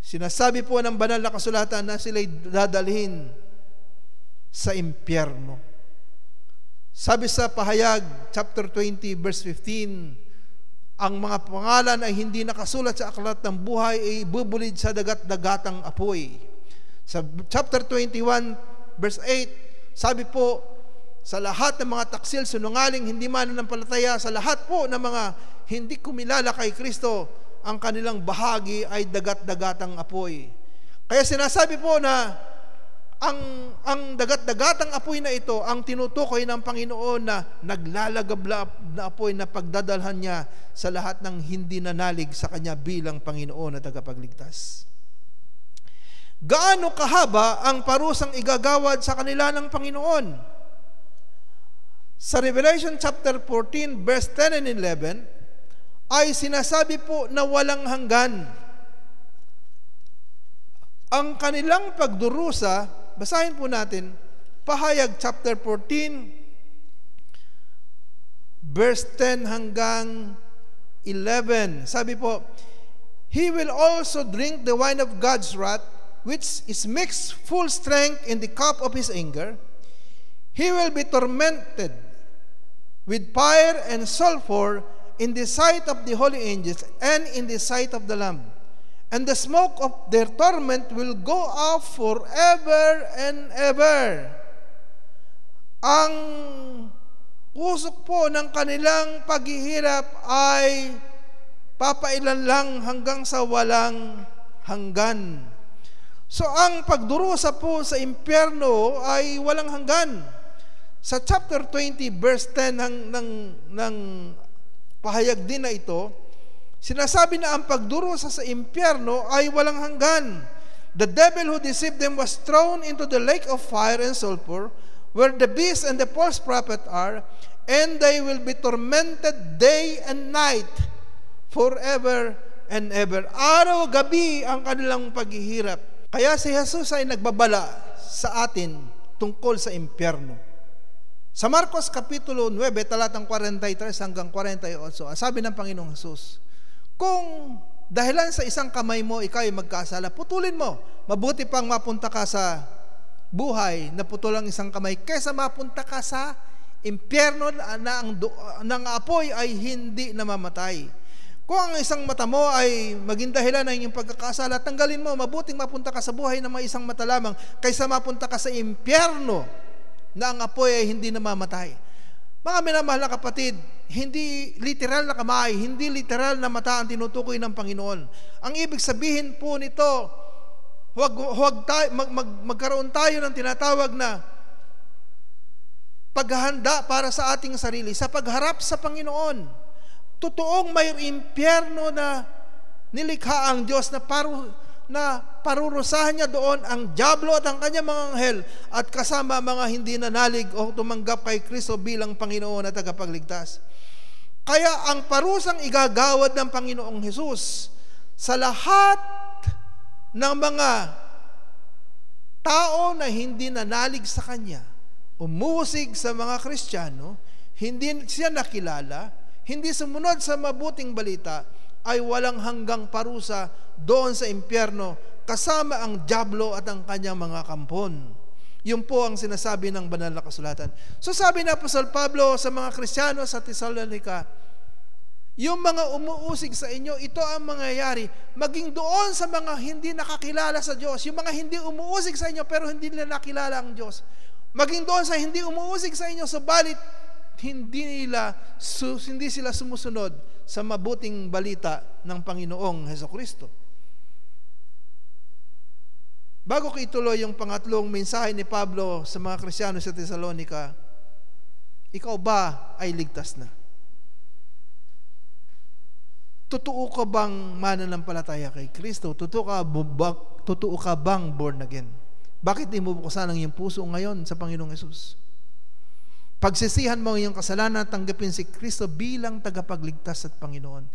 sinasabi po ng banal na kasulatan na sila'y dadalhin sa impyerno. Sabi sa Pahayag, chapter 20, verse 15, ang mga pangalan ay hindi nakasulat sa aklat ng buhay ay bubulid sa dagat-dagatang apoy. Sa chapter 21, verse 8, sabi po, sa lahat ng mga taksil, sunungaling, hindi mananampalataya, sa lahat po ng mga hindi kumilala kay Kristo, ang kanilang bahagi ay dagat-dagatang apoy. Kaya sinasabi po na ang dagat-dagatang apoy na ito ang tinutukoy ng Panginoon na naglalagablab na apoy na pagdadalhan niya sa lahat ng hindi nanalig sa Kanya bilang Panginoon at tagapagligtas. Gaano kahaba ang parusang igagawad sa kanila ng Panginoon? Sa Revelation chapter 14, verse 10 and 11, ay sinasabi po na walang hanggan. Ang kanilang pagdurusa, basahin po natin, Pahayag chapter 14, verse 10 hanggang 11. Sabi po, He will also drink the wine of God's wrath, which is mixed full strength in the cup of His anger. He will be tormented with fire and sulfur in the sight of the holy angels and in the sight of the Lamb. And the smoke of their torment will go up forever and ever. Ang usok po ng kanilang paghihirap ay papailan lang hanggang sa walang hanggan. So ang pagdurusa po sa impyerno ay walang hanggan. Sa chapter 20 verse 10 ng pahayag din na ito, sinasabi na ang pagdurusa sa impyerno ay walang hanggan. The devil who deceived them was thrown into the lake of fire and sulfur, where the beast and the false prophet are, and they will be tormented day and night forever and ever. Araw-gabi ang kanilang paghihirap. Kaya si Jesus ay nagbabala sa atin tungkol sa impyerno. Sa Marcos Kapitulo 9, talatang 43 hanggang 48, sabi ng Panginoong Jesus, kung dahilan sa isang kamay mo, ikaw ay magkasala, putulin mo. Mabuti pang mapunta ka sa buhay na putulang isang kamay, kaysa mapunta ka sa impyerno na ang apoy ay hindi namamatay. Kung ang isang mata mo ay maging dahilan ng iyong pagkakasala, tanggalin mo. Mabuting mapunta ka sa buhay na may isang mata lamang, kaysa mapunta ka sa impyerno na ang apoy ay hindi namamatay. Mga minamahal na kapatid, hindi literal na kamay, hindi literal na mata ang tinutukoy ng Panginoon. Ang ibig sabihin po nito, magkaroon tayo ng tinatawag na paghahanda para sa ating sarili, sa pagharap sa Panginoon. Totoong may impyerno na nilikha ang Diyos na parurusahan niya doon ang diablo at ang kanyang mga anghel at kasama mga hindi nanalig o tumanggap kay Kristo bilang Panginoon at tagapagligtas. Kaya ang parusang igagawad ng Panginoong Hesus sa lahat ng mga tao na hindi nanalig sa Kanya, umusig sa mga Kristiyano, hindi siya nakilala, hindi sumunod sa mabuting balita, ay walang hanggang parusa doon sa impyerno kasama ang diablo at ang kanyang mga kampon. Yun po ang sinasabi ng banal na kasulatan. So sabi na Apostol Pablo sa mga Kristiyano sa Thessalonica, Yung mga umuusig sa inyo, ito ang mangyayari. Maging doon sa mga hindi nakakilala sa Diyos, yung mga hindi umuusig sa inyo pero hindi nila nakilala ang Diyos. Maging doon sa hindi umuusig sa inyo, subalit hindi sila sumusunod sa mabuting balita ng Panginoong Hesukristo. Bago ko ituloy yung pangatlong mensahe ni Pablo sa mga Kristiyano sa Thessalonica, ikaw ba ay ligtas na? Totoo ka bang mananampalataya kay Kristo? Totoo ka bang born again? Bakit di mo buksan ang iyong puso ngayon sa Panginoong Hesus? Pagsisihan mo ang iyong kasalanan, tanggapin si Kristo bilang tagapagligtas at Panginoon.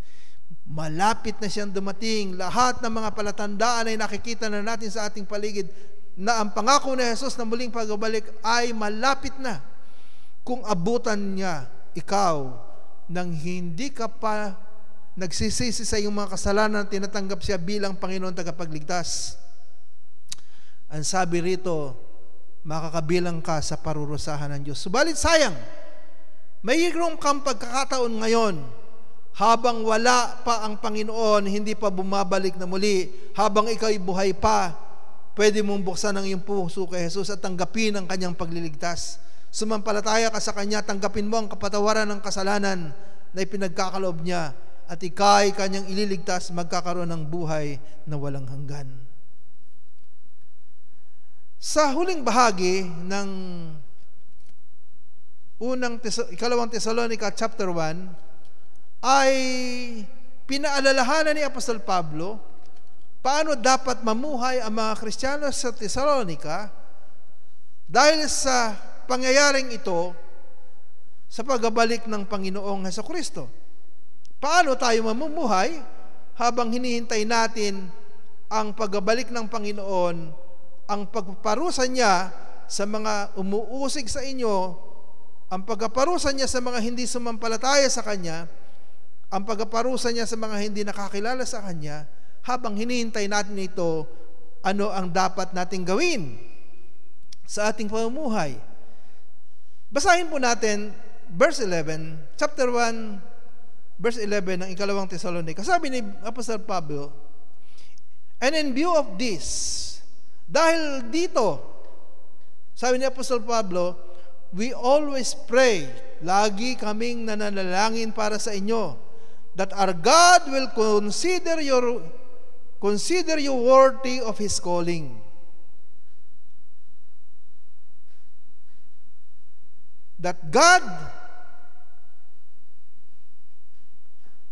Malapit na siyang dumating. Lahat ng mga palatandaan ay nakikita na natin sa ating paligid na ang pangako ni Jesus na muling pagbabalik ay malapit na. Kung abutan niya ikaw nang hindi ka pa nagsisisi sa iyong mga kasalanan, tinatanggap siya bilang Panginoon tagapagligtas. Ang sabi rito, makakabilang ka sa parurusahan ng Diyos. Subalit sayang, mayroong kang pagkakataon ngayon, habang wala pa ang Panginoon, hindi pa bumabalik na muli, habang ikaw'y buhay pa, pwede mong buksan ang iyong puso kay Jesus at tanggapin ang kanyang pagliligtas. Sumampalataya ka sa kanya, tanggapin mo ang kapatawaran ng kasalanan na ipinagkakaloob niya, at ika'y kanyang ililigtas, magkakaroon ng buhay na walang hanggan. Sa huling bahagi ng ikalawang Thessalonica chapter 1 ay pinaalalahanan ni Apostol Pablo paano dapat mamuhay ang mga Kristiyano sa Thessalonica dahil sa pangyayaring ito sa pagbabalik ng Panginoong Hesukristo. Paano tayo mamumuhay habang hinihintay natin ang pagbabalik ng Panginoon, ang pagpaparusa niya sa mga umuusig sa inyo, ang pagpaparusa niya sa mga hindi sumampalataya sa Kanya, ang pagpaparusa niya sa mga hindi nakakilala sa Kanya. Habang hinihintay natin ito, ano ang dapat nating gawin sa ating pamumuhay? Basahin po natin verse 11, chapter 1, verse 11 ng ikalawang Thessalonica. Sabi ni Apostol Pablo, and in view of this, dahil dito, sabi ni Apostol Pablo, we always pray, lagi kaming nananalangin para sa inyo, that our God will consider you worthy of His calling. That God,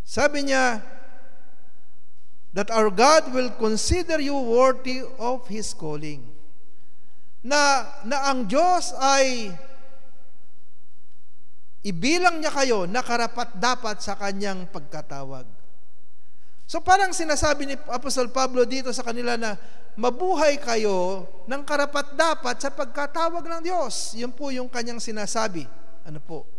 sabi niya, that our God will consider you worthy of His calling. Na ang Diyos ay ibilang niya kayo na karapat-dapat sa Kanyang pagkatawag. So parang sinasabi ni Apostol Pablo dito sa kanila na mabuhay kayo ng karapat-dapat sa pagkatawag ng Diyos. Yun po yung Kanyang sinasabi. Ano po?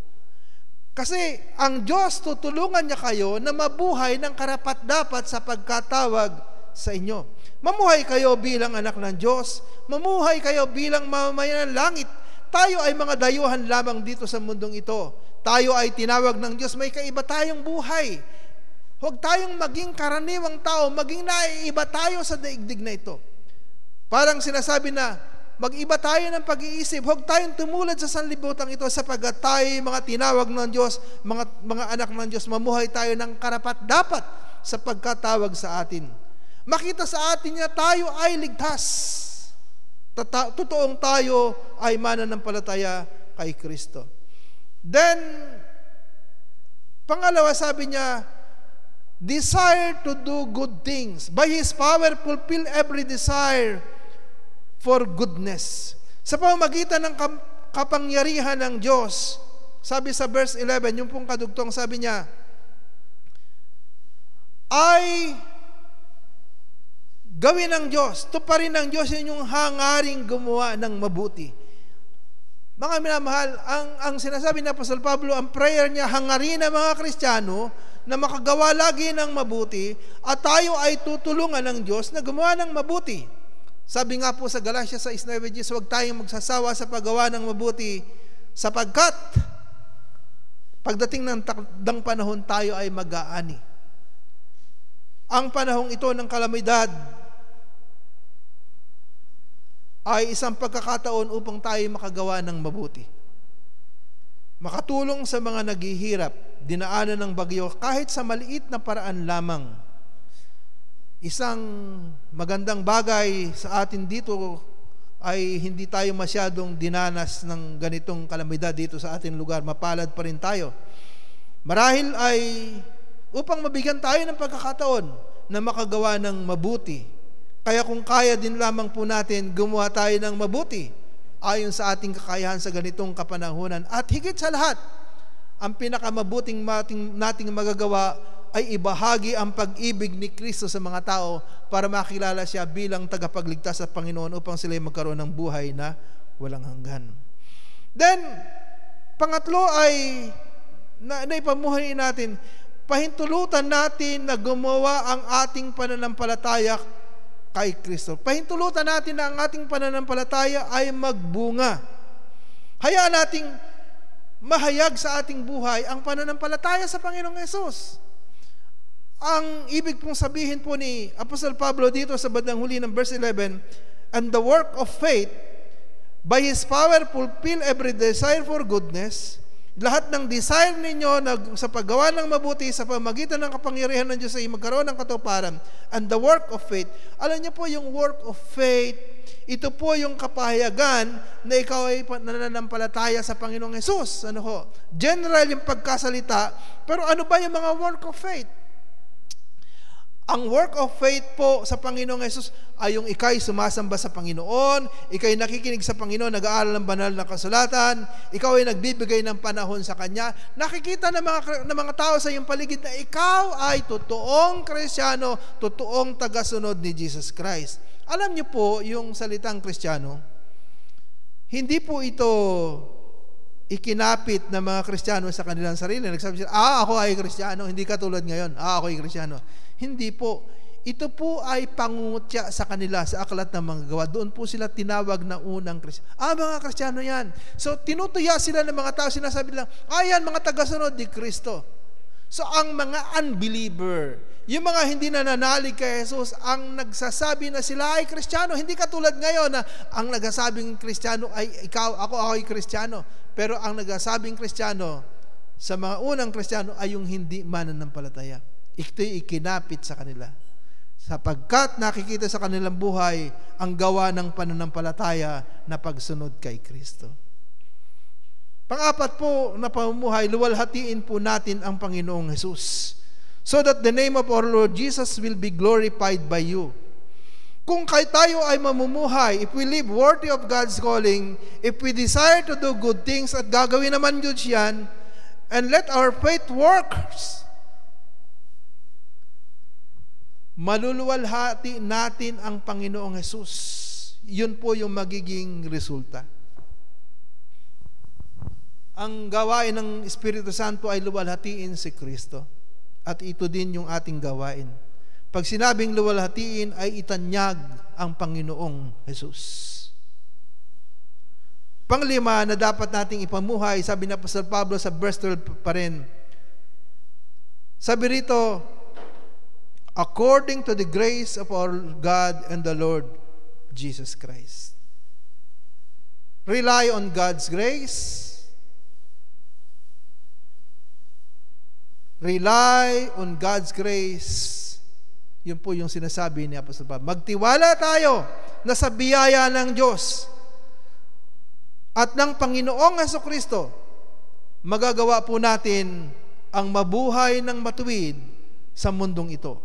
Kasi ang Diyos tutulungan niya kayo na mabuhay ng karapat-dapat sa pagkatawag sa inyo. Mamuhay kayo bilang anak ng Diyos. Mamuhay kayo bilang mamamayan ng langit. Tayo ay mga dayuhan lamang dito sa mundong ito. Tayo ay tinawag ng Diyos. May kaiba tayong buhay. Huwag tayong maging karaniwang tao. Maging naiiba tayo sa daigdig na ito. Parang sinasabi na, mag-iba tayo ng pag-iisip. Huwag tayong tumulad sa sanlibutan ito sapagkat tayo mga tinawag ng Diyos, mga anak ng Diyos, mamuhay tayo ng karapat-dapat sa pagkatawag sa atin. Makita sa atin na tayo ay ligtas. Totoong tayo ay mananampalataya kay Kristo. Then, pangalawa sabi niya, desire to do good things. By His power, fulfill every desire for goodness. Sa pamamagitan ng kapangyarihan ng Diyos, sabi sa verse 11, yung pong kadugtong sabi niya, ay gawin ng Diyos, tuparin ng Diyos yung hangaring gumawa ng mabuti. Mga minamahal, ang sinasabi ni Apostol Pablo, ang prayer niya, hangarin ng mga Kristiyano na makagawa lagi ng mabuti at tayo ay tutulungan ng Diyos na gumawa ng mabuti. Sabi nga po sa Galatia 6:9, huwag tayong magsasawa sa paggawa ng mabuti sapagkat Pagdating ng takdang panahon, tayo ay mag-aani. Ang panahong ito ng kalamidad ay isang pagkakataon upang tayo makagawa ng mabuti. Makatulong sa mga naghihirap, dinaanan ng bagyo, kahit sa maliit na paraan lamang. Isang magandang bagay sa atin dito ay hindi tayo masyadong dinanas ng ganitong kalamidad dito sa ating lugar. Mapalad pa rin tayo. Marahil ay upang mabigyan tayo ng pagkakataon na makagawa ng mabuti. Kaya kung kaya din lamang po natin, gumawa tayo ng mabuti ayon sa ating kakayahan sa ganitong kapanahunan. At higit sa lahat, ang pinakamabuting nating magagawa ay ibahagi ang pag-ibig ni Kristo sa mga tao para makilala siya bilang tagapagligtas at Panginoon upang sila magkaroon ng buhay na walang hanggan. Then, pangatlo ay naipamuhay natin, pahintulutan natin na gumawa ang ating pananampalataya kay Kristo. Pahintulutan natin na ang ating pananampalataya ay magbunga. Hayaan nating mahayag sa ating buhay ang pananampalataya sa Panginoong Hesus. Ang ibig pong sabihin po ni Apostol Pablo dito sa bandang huli ng verse 11, and the work of faith, by His power fulfill every desire for goodness. Lahat ng desire ninyo sa paggawa ng mabuti sa pamagitan ng kapangyarihan ng Diyos ay magkaroon ng katuparan. And the work of faith, alam niyo po yung work of faith, ito po yung kapahayagan na ikaw ay nananampalataya sa Panginoong Hesus. Ano ho? General yung pagkasalita, pero ano ba yung mga work of faith? Ang work of faith po sa Panginoong Hesus ay yung ikay sumasamba sa Panginoon, ikay nakikinig sa Panginoon, nag-aaral ng banal na kasulatan, ikaw ay nagbibigay ng panahon sa Kanya. Nakikita ng mga tao sa iyong paligid na ikaw ay totoong Kristiyano, totoong tagasunod ni Jesus Christ. Alam niyo po, yung salitang Kristiyano, hindi po ito ikinapit ng mga Kristiyano sa kanilang sarili. Nagsabi sila, ako ay Kristiyano, hindi katulad ngayon, ako ay Kristiyano. Hindi po. Ito po ay pangungutya sa kanila sa aklat ng mga gawa. Doon po sila tinawag na unang Kristiyano. Mga Kristiyano yan. So, tinutuya sila ng mga tao. Sinasabi lang, yan, mga tagasunod ni Kristo. So, ang mga unbeliever, yung mga hindi nananalig kay Jesus, ang nagsasabi na sila ay Kristiyano. Hindi katulad ngayon na ang nagsasabing Kristiyano ay ikaw, ako ay Kristiyano. Pero ang nagsasabing Kristiyano sa mga unang Kristiyano ay yung hindi mananampalataya. Ito'y ikinapit sa kanila. Sapagkat nakikita sa kanilang buhay ang gawa ng pananampalataya na pagsunod kay Kristo. Pang-apat po na pamumuhay, luwalhatiin po natin ang Panginoong Hesus, so that the name of our Lord Jesus will be glorified by you. Kung tayo ay mamumuhay, if we live worthy of God's calling, if we desire to do good things at gagawin naman Diyos yan, and let our faith works, maluluwalhati natin ang Panginoong Hesus. Yun po yung magiging resulta. Ang gawain ng Espiritu Santo ay luwalhatiin si Kristo. At ito din yung ating gawain. Pag sinabing luwalhatiin ay itanyag ang Panginoong Hesus. Panglima na dapat nating ipamuhay, sabi na Apostol Pablo sa verse 12 pa rin. Sabi rito, according to the grace of our God and the Lord Jesus Christ. Rely on God's grace. Rely on God's grace. Yun po yung sinasabi ni Apostol Pablo. Magtiwala tayo na sa biyaya ng Diyos at ng Panginoong Jesucristo, magagawa po natin ang mabuhay ng matuwid sa mundong ito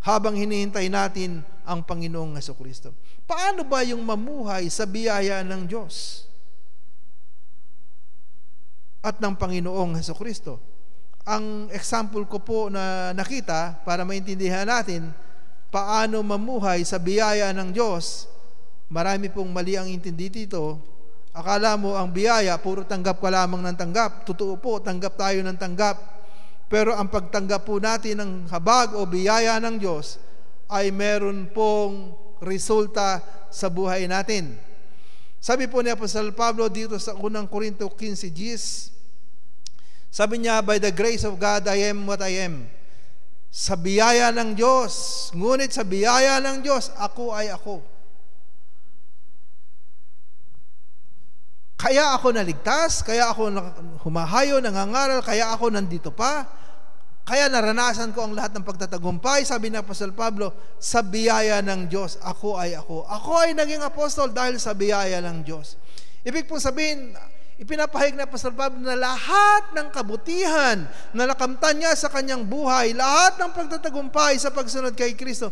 habang hinihintay natin ang Panginoong Jesucristo. Paano ba yung mamuhay sa biyaya ng Diyos at ng Panginoong Jesucristo? Ang example ko po na nakita para maintindihan natin paano mamuhay sa biyaya ng Diyos, marami pong mali ang intindi dito. Akala mo ang biyaya, puro tanggap ka lamang ng tanggap. Totoo po, tanggap tayo ng tanggap. Pero ang pagtanggap po natin ng habag o biyaya ng Diyos ay meron pong resulta sa buhay natin. Sabi po ni Apostol Pablo dito sa unang Korinto 15:10, Sabi niya, by the grace of God, I am what I am. Sa biyaya ng Diyos, ngunit sa biyaya ng Diyos, ako ay ako. Kaya ako naligtas, kaya ako humahayo, nangangaral, kaya ako nandito pa, kaya naranasan ko ang lahat ng pagtatagumpay. Sabi ni Apostol Pablo, sa biyaya ng Diyos, ako ay ako. Ako ay naging apostol dahil sa biyaya ng Diyos. Ibig pong sabihin, ipinapahayag na Apostol Pablo na lahat ng kabutihan na nakamtan niya sa kanyang buhay, lahat ng pagtatagumpay sa pagsunod kay Kristo,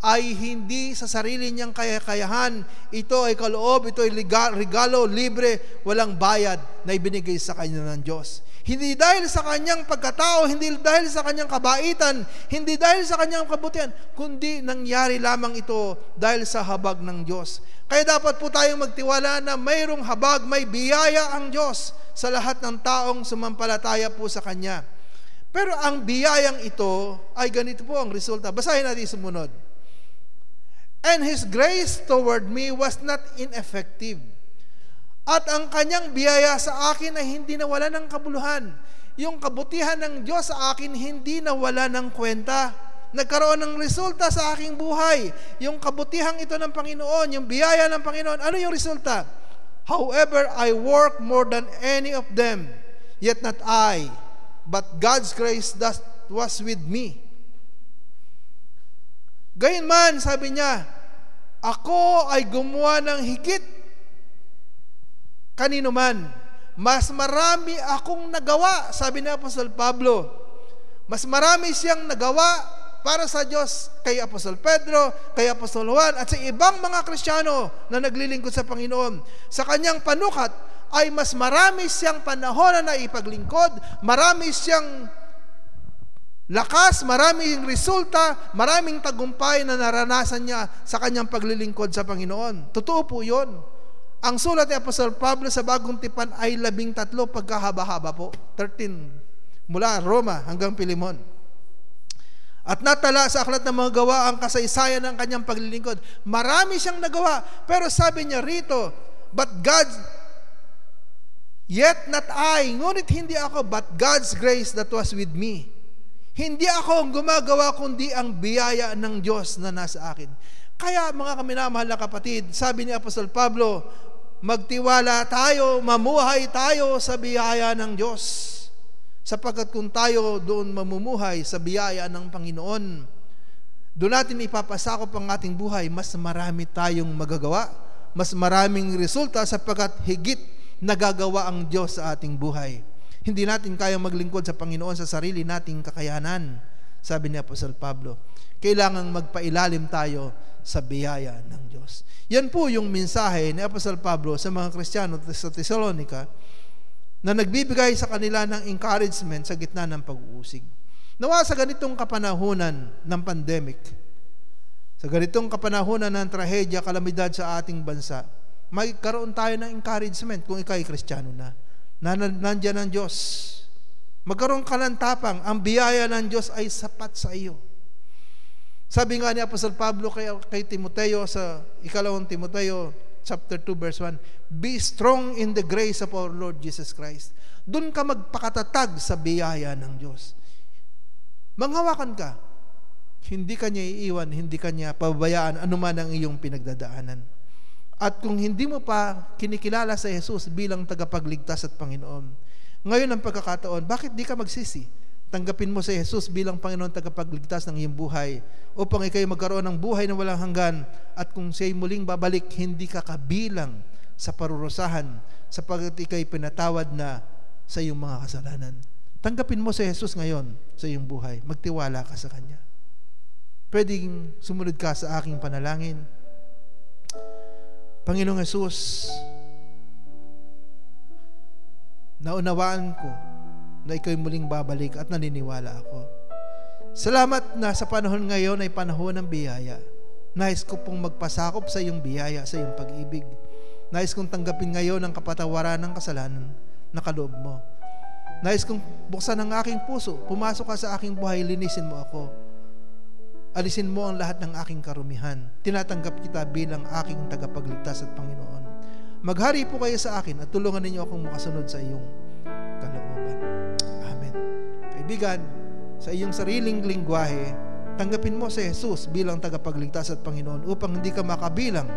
ay hindi sa sarili niyang kaya-kayahan. Ito ay kaloob, ito ay regalo, libre, walang bayad na ibinigay sa kanya ng Diyos. Hindi dahil sa kanyang pagkatao, hindi dahil sa kanyang kabaitan, hindi dahil sa kanyang kabutihan, kundi nangyari lamang ito dahil sa habag ng Diyos. Kaya dapat po tayong magtiwala na mayroong habag, may biyaya ang Diyos sa lahat ng taong sumampalataya po sa Kanya. Pero ang biyayang ito ay ganito po ang resulta. Basahin natin sumunod. And His grace toward me was not ineffective. At ang kanyang biyaya sa akin ay hindi nawala ng kabuluhan. Yung kabutihan ng Diyos sa akin hindi nawala ng kwenta. Nagkaroon ng resulta sa aking buhay. Yung kabutihang ito ng Panginoon, yung biyaya ng Panginoon, ano yung resulta? However, I work more than any of them, yet not I, but God's grace that was with me. Gayunman, sabi niya, ako ay gumawa ng higit kanino man. Mas marami akong nagawa, sabi ni Apostol Pablo. Mas marami siyang nagawa para sa Diyos kay Apostol Pedro, kay Apostol Juan, at sa ibang mga Kristiyano na naglilingkod sa Panginoon. Sa kanyang panukat ay mas marami siyang panahon na ipaglingkod, marami siyang lakas, maraming resulta, maraming tagumpay na naranasan niya sa kanyang paglilingkod sa Panginoon. Totoo po yun. Ang sulat ni Apostol Pablo sa Bagong Tipan ay 13 pagkahaba-haba po. 13 mula Roma hanggang Pilimon. At natala sa aklat ng mga gawa ang kasaysayan ng kanyang paglilingkod. Marami siyang nagawa, pero sabi niya rito, but God, yet not I, ngunit hindi ako, but God's grace that was with me. Hindi ako ang gumagawa, kundi ang biyaya ng Diyos na nasa akin. Kaya mga minamahal na kapatid, sabi ni Apostol Pablo, magtiwala tayo, mamuhay tayo sa biyaya ng Diyos. Sapagkat kung tayo doon mamumuhay sa biyaya ng Panginoon, doon natin ipapasakop ang ating buhay, mas marami tayong magagawa, mas maraming resulta sapagkat higit nagagawa ang Diyos sa ating buhay. Hindi natin kayang maglingkod sa Panginoon sa sarili nating kakayanan, sabi ni Apostol Pablo. Kailangang magpailalim tayo sa biyaya ng Diyos. Yan po yung mensahe ni Apostol Pablo sa mga Kristiyano sa Thessalonica na nagbibigay sa kanila ng encouragement sa gitna ng pag-uusig. Nawa sa ganitong kapanahunan ng pandemic, sa ganitong kapanahunan ng trahedya, kalamidad sa ating bansa, magkaroon tayo ng encouragement kung ikaw ay Kristiyano na nandiyan ang Diyos. Magkaroon ka ng tapang, ang biyaya ng Diyos ay sapat sa iyo. Sabi nga ni Apostol Pablo kay Timoteo sa 2 Timoteo chapter 2 verse 1, be strong in the grace of our Lord Jesus Christ. Doon ka magpakatatag sa biyaya ng Diyos. Manghawakan ka. Hindi ka niya iiwan, hindi ka niya pababayaan anuman ang iyong pinagdadaanan. At kung hindi mo pa kinikilala sa Jesus bilang tagapagligtas at Panginoon, ngayon ang pagkakataon, bakit di ka magsisi? Tanggapin mo si Jesus bilang Panginoon tagapagligtas ng iyong buhay upang ikay magkaroon ng buhay na walang hanggan, at kung siya'y muling babalik, hindi ka kabilang sa parurusahan sapagkat ikay pinatawad na sa iyong mga kasalanan. Tanggapin mo si Jesus ngayon sa iyong buhay. Magtiwala ka sa Kanya. Pwedeng sumunod ka sa aking panalangin. Panginoong Jesus, naunawaan ko na ikaw'y muling babalik at naniniwala ako. Salamat na sa panahon ngayon ay panahon ng biyaya. Nais ko pong magpasakop sa iyong biyaya, sa iyong pag-ibig. Nais kong tanggapin ngayon ang kapatawaran ng kasalanan na kaloob mo. Nais kong buksan ang aking puso, pumasok ka sa aking buhay, linisin mo ako. Alisin mo ang lahat ng aking karumihan. Tinatanggap kita bilang aking tagapagligtas at Panginoon. Maghari po kayo sa akin at tulungan ninyo akong makasunod sa iyong kalooban. Kaibigan, sa iyong sariling lingwahe, tanggapin mo si Jesus bilang tagapagligtas at Panginoon upang hindi ka makabilang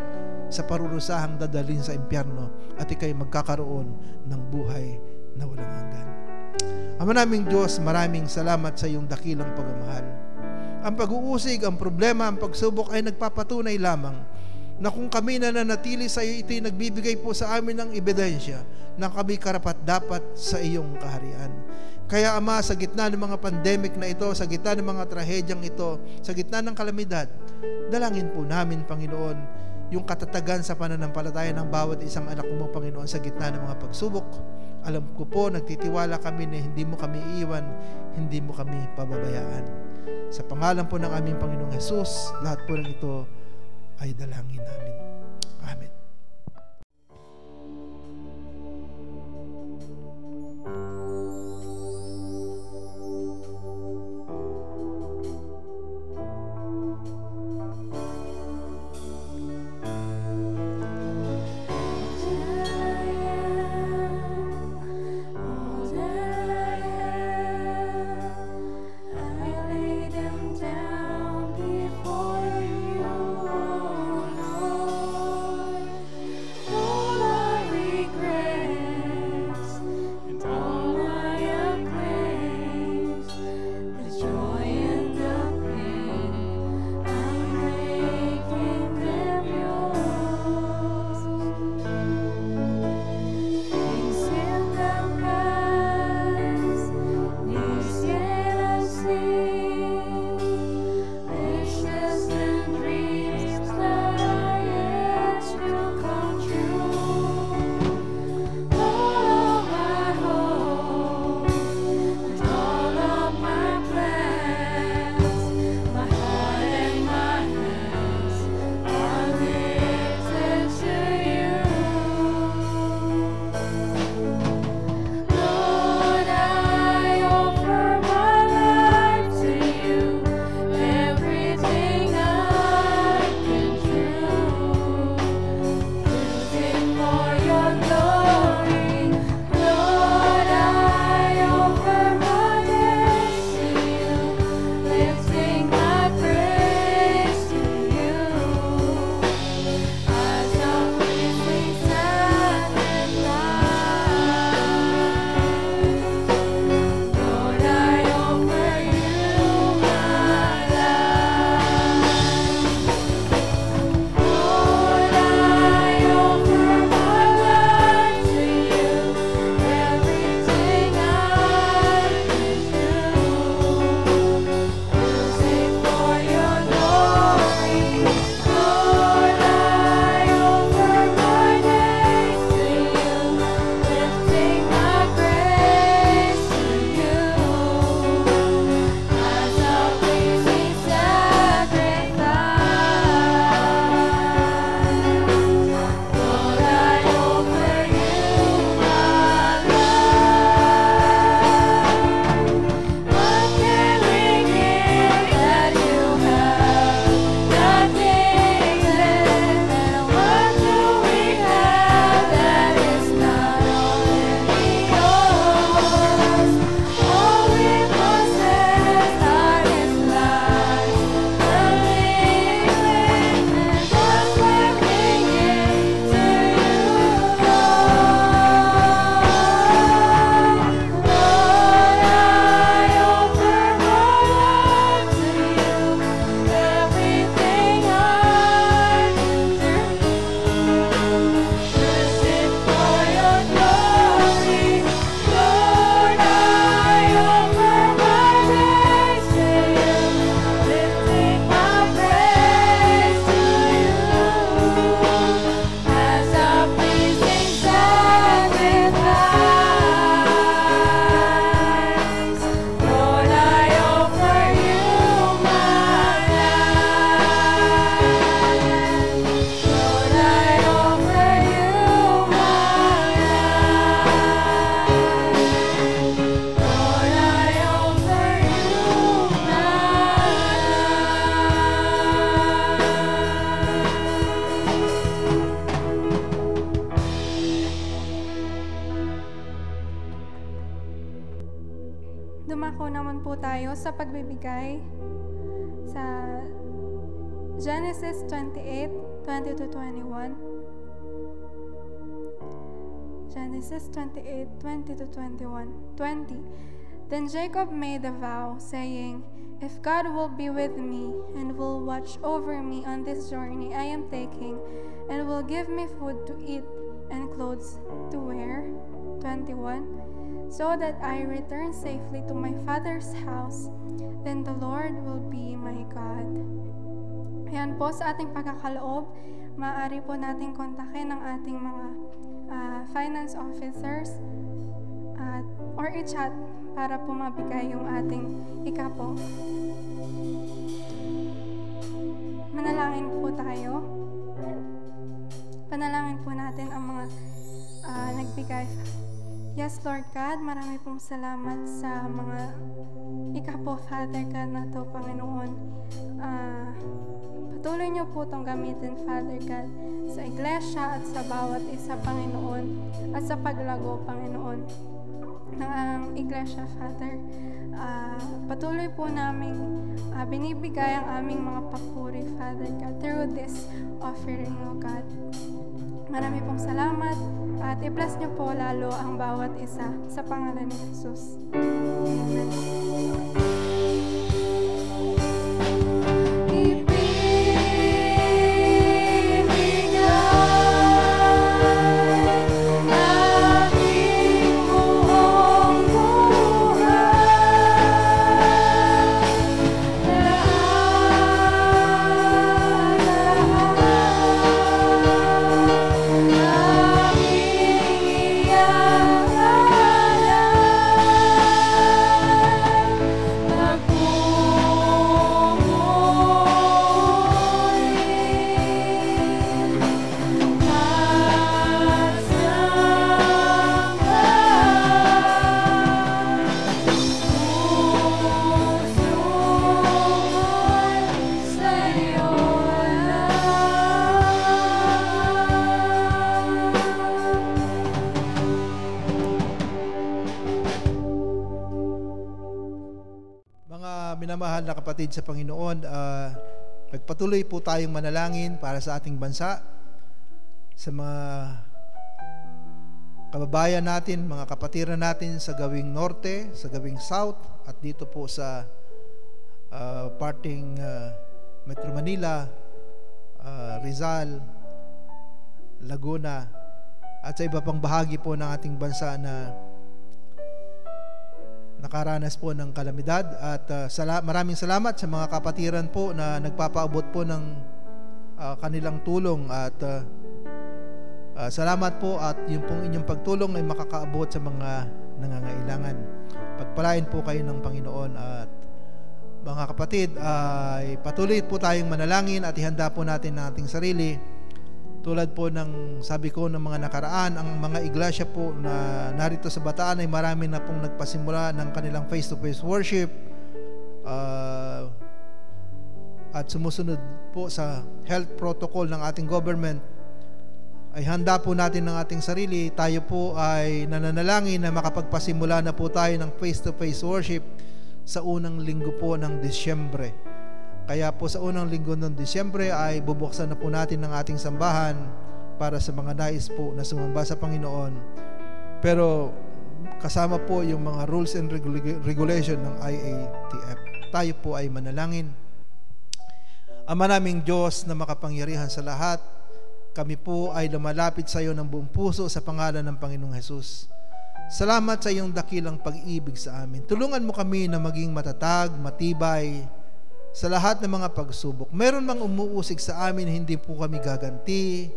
sa parurusahang dadalhin sa impyerno at ikay magkakaroon ng buhay na walang hanggan. Ama naming Diyos, maraming salamat sa iyong dakilang pagmamahal. Ang pag-uusig, ang problema, ang pagsubok ay nagpapatunay lamang na kung kami nananatili sa iyo, ito'y nagbibigay po sa amin ng ebidensya na kami karapat-dapat sa iyong kaharian. Kaya Ama, sa gitna ng mga pandemic na ito, sa gitna ng mga trahedyang ito, sa gitna ng kalamidad, dalangin po namin, Panginoon, yung katatagan sa pananampalataya ng bawat isang anak mo, Panginoon, sa gitna ng mga pagsubok. Alam ko po, nagtitiwala kami na hindi mo kami iiwan, hindi mo kami pababayaan. Sa pangalan po ng aming Panginoong Jesus, lahat po ng ito ay dalangin namin. Amen. Down before you, oh Lord. naman po tayo sa pagbibigay sa Genesis 28:20-21. Genesis 28:20-21. 20. Then Jacob made a vow, saying, "If God will be with me and will watch over me on this journey I am taking, and will give me food to eat and clothes to wear," 21, "so that I return safely to my father's house, then the Lord will be my God." Ayan po, sa ating pagkakaloob, maaari po natin kontakin ang ating mga finance officers or i-chat para po mabigay yung ating ikapo. Manalangin po tayo. Panalangin po natin ang mga nagbigay. Yes, Lord God, marami pong salamat sa mga ikapo, Father God, na to, Panginoon. Patuloy niyo po itong gamitin, Father God, sa iglesia at sa bawat isa, Panginoon, at sa paglago, Panginoon, ng iglesia, Father. Patuloy po namin binibigay ang aming mga papuri, Father God, through this offering, O God. Marami pong salamat at i-bless niyo po lalo ang bawat isa sa pangalan ni Jesus. Amen. Minamahal na kapatid sa Panginoon, nagpatuloy po tayong manalangin para sa ating bansa, sa mga kababayan natin, mga kapatiran natin sa gawing norte, sa gawing south, at dito po sa parting Metro Manila, Rizal, Laguna, at sa iba pang bahagi po ng ating bansa na nakaranas po ng kalamidad. At maraming salamat sa mga kapatiran po na nagpapaabot po ng kanilang tulong, at salamat po, at yung pong inyong pagtulong ay makakaabot sa mga nangangailangan. Pagpalain po kayo ng Panginoon. At mga kapatid, ay patuloy po tayong manalangin at ihanda po natin ang ating sarili. Tulad po ng sabi ko ng mga nakaraan, ang mga iglesia po na narito sa Bataan ay marami na pong nagpasimula ng kanilang face-to-face worship, at sumusunod po sa health protocol ng ating government. Ay handa po natin ng ating sarili. Tayo po ay nananalangin na makapagpasimula na po tayo ng face-to-face worship sa unang linggo po ng Disyembre. Kaya po sa unang linggo ng Disyembre ay bubuksan na po natin ang ating sambahan para sa mga nais po na sumamba sa Panginoon. Pero kasama po yung mga rules and regulation ng IATF. Tayo po ay manalangin. Ama naming Diyos na makapangyarihan sa lahat, kami po ay lumalapit sa iyo ng buong puso sa pangalan ng Panginoong Hesus. Salamat sa iyong dakilang pag-ibig sa amin. Tulungan mo kami na maging matatag, matibay, sa lahat ng mga pagsubok. Meron mang umuusig sa amin, hindi po kami gaganti.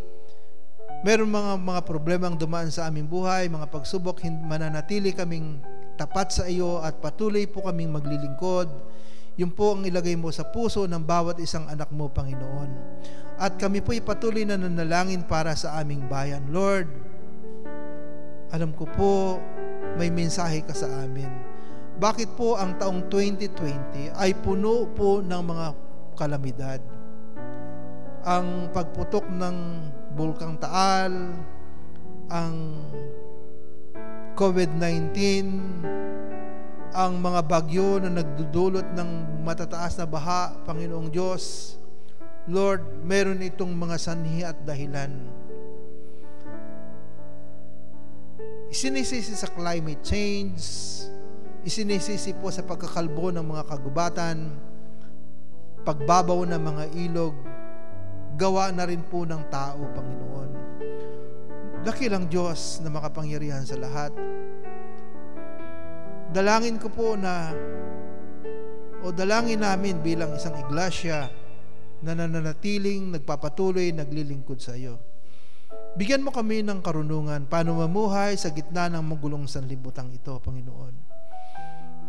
Meron mga problemang dumaan sa aming buhay, mga pagsubok, mananatili kaming tapat sa iyo at patuloy po kaming maglilingkod. Yun po ang ilagay mo sa puso ng bawat isang anak mo, Panginoon. At kami po ipatuloy na nanalangin para sa aming bayan. Lord, alam ko po may mensahe ka sa amin. Bakit po ang taong 2020 ay puno po ng mga kalamidad? Ang pagputok ng Bulkang Taal, ang COVID-19, ang mga bagyo na nagdudulot ng matataas na baha, Panginoong Diyos, Lord, meron itong mga sanhi at dahilan. Isinisisi sa climate change, isinisisi po sa pagkakalbo ng mga kagubatan, pagbabaw ng mga ilog, gawa na rin po ng tao, Panginoon. Dakilang Diyos na makapangyarihan sa lahat. Dalangin ko po dalangin namin bilang isang iglesia na nananatiling, nagpapatuloy, naglilingkod sa iyo. Bigyan mo kami ng karunungan paano mamuhay sa gitna ng magulong sanlibutan ito, Panginoon.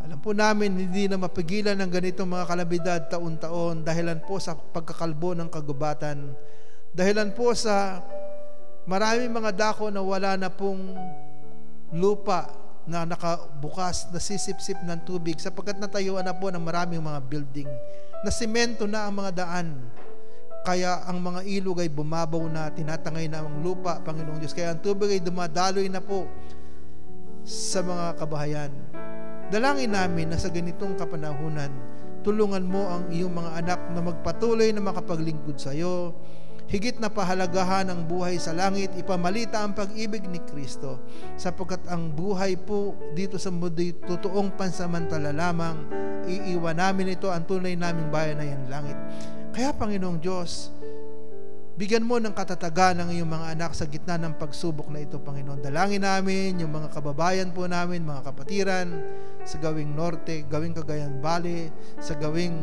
Alam po namin, hindi na mapigilan ng ganitong mga kalamidad taon-taon, dahilan po sa pagkakalbo ng kagubatan, dahilan po sa maraming mga dako na wala na pong lupa na nakabukas, nasisip-sip ng tubig, sapagkat natayuan na po ng maraming mga building, na semento na ang mga daan, kaya ang mga ilog ay bumabaw na, tinatangay na ang lupa, Panginoong Diyos, kaya ang tubig ay dumadaloy na po sa mga kabahayan. Dalangin namin na sa ganitong kapanahunan, tulungan mo ang iyong mga anak na magpatuloy na makapaglingkod sa iyo, higit na pahalagahan ang buhay sa langit, ipamalita ang pag-ibig ni Kristo, sapagkat ang buhay po dito sa mundo totoong pansamantala lamang, iiwan namin ito ang tunay naming bayan na yan langit. Kaya Panginoong Diyos, bigyan mo ng katatagan ng iyong mga anak sa gitna ng pagsubok na ito, Panginoon. Dalangin namin yung mga kababayan po namin, mga kapatiran, sa gawing Norte, gawing Cagayan Valley, sa gawing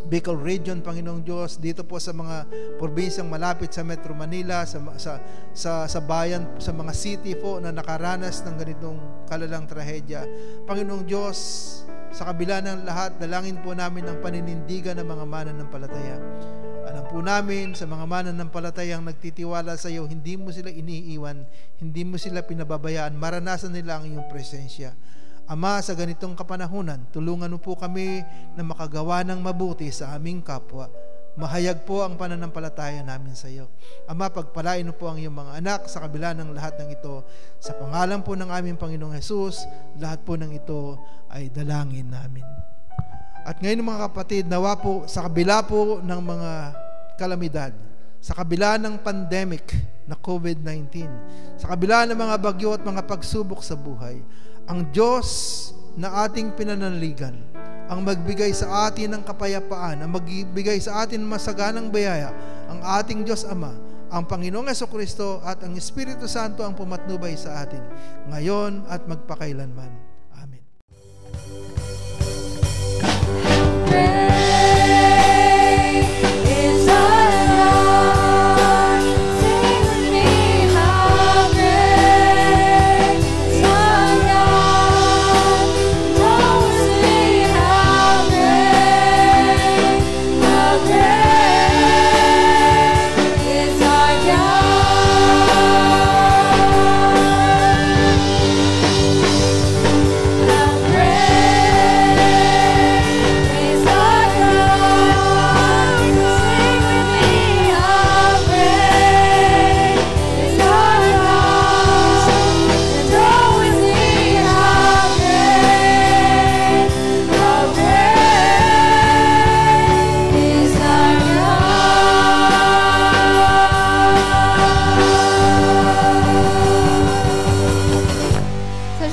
Bicol Region, Panginoong Diyos, dito po sa mga probinsyang malapit sa Metro Manila, sa bayan, sa mga city po na nakaranas ng ganitong kalalang trahedya. Panginoong Diyos, sa kabila ng lahat, dalangin po namin ang paninindigan ng mga mananampalataya. Alam po namin, sa mga mananampalatayang nagtitiwala sa iyo, hindi mo sila iniiwan, hindi mo sila pinababayaan, maranasan nila ang iyong presensya. Ama, sa ganitong kapanahunan, tulungan mo po kami na makagawa ng mabuti sa aming kapwa. Mahayag po ang pananampalataya namin sa iyo. Ama, pagpalain mo po ang iyong mga anak sa kabila ng lahat ng ito. Sa pangalan po ng aming Panginoong Jesus, lahat po ng ito ay dalangin namin. At ngayon mga kapatid, nawa po sa kabila po ng mga kalamidad, sa kabila ng pandemic na COVID-19, sa kabila ng mga bagyo at mga pagsubok sa buhay, ang Diyos na ating pinananaligan, ang magbigay sa atin ng kapayapaan, ang magbigay sa atin ng masaganang biyaya, ang ating Diyos Ama, ang Panginoong Jesucristo at ang Espiritu Santo ang pumatnubay sa atin, ngayon at magpakailanman. Amen.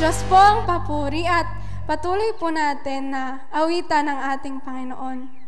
Diyos po ang papuri at patuloy po natin na awitan ng ating Panginoon.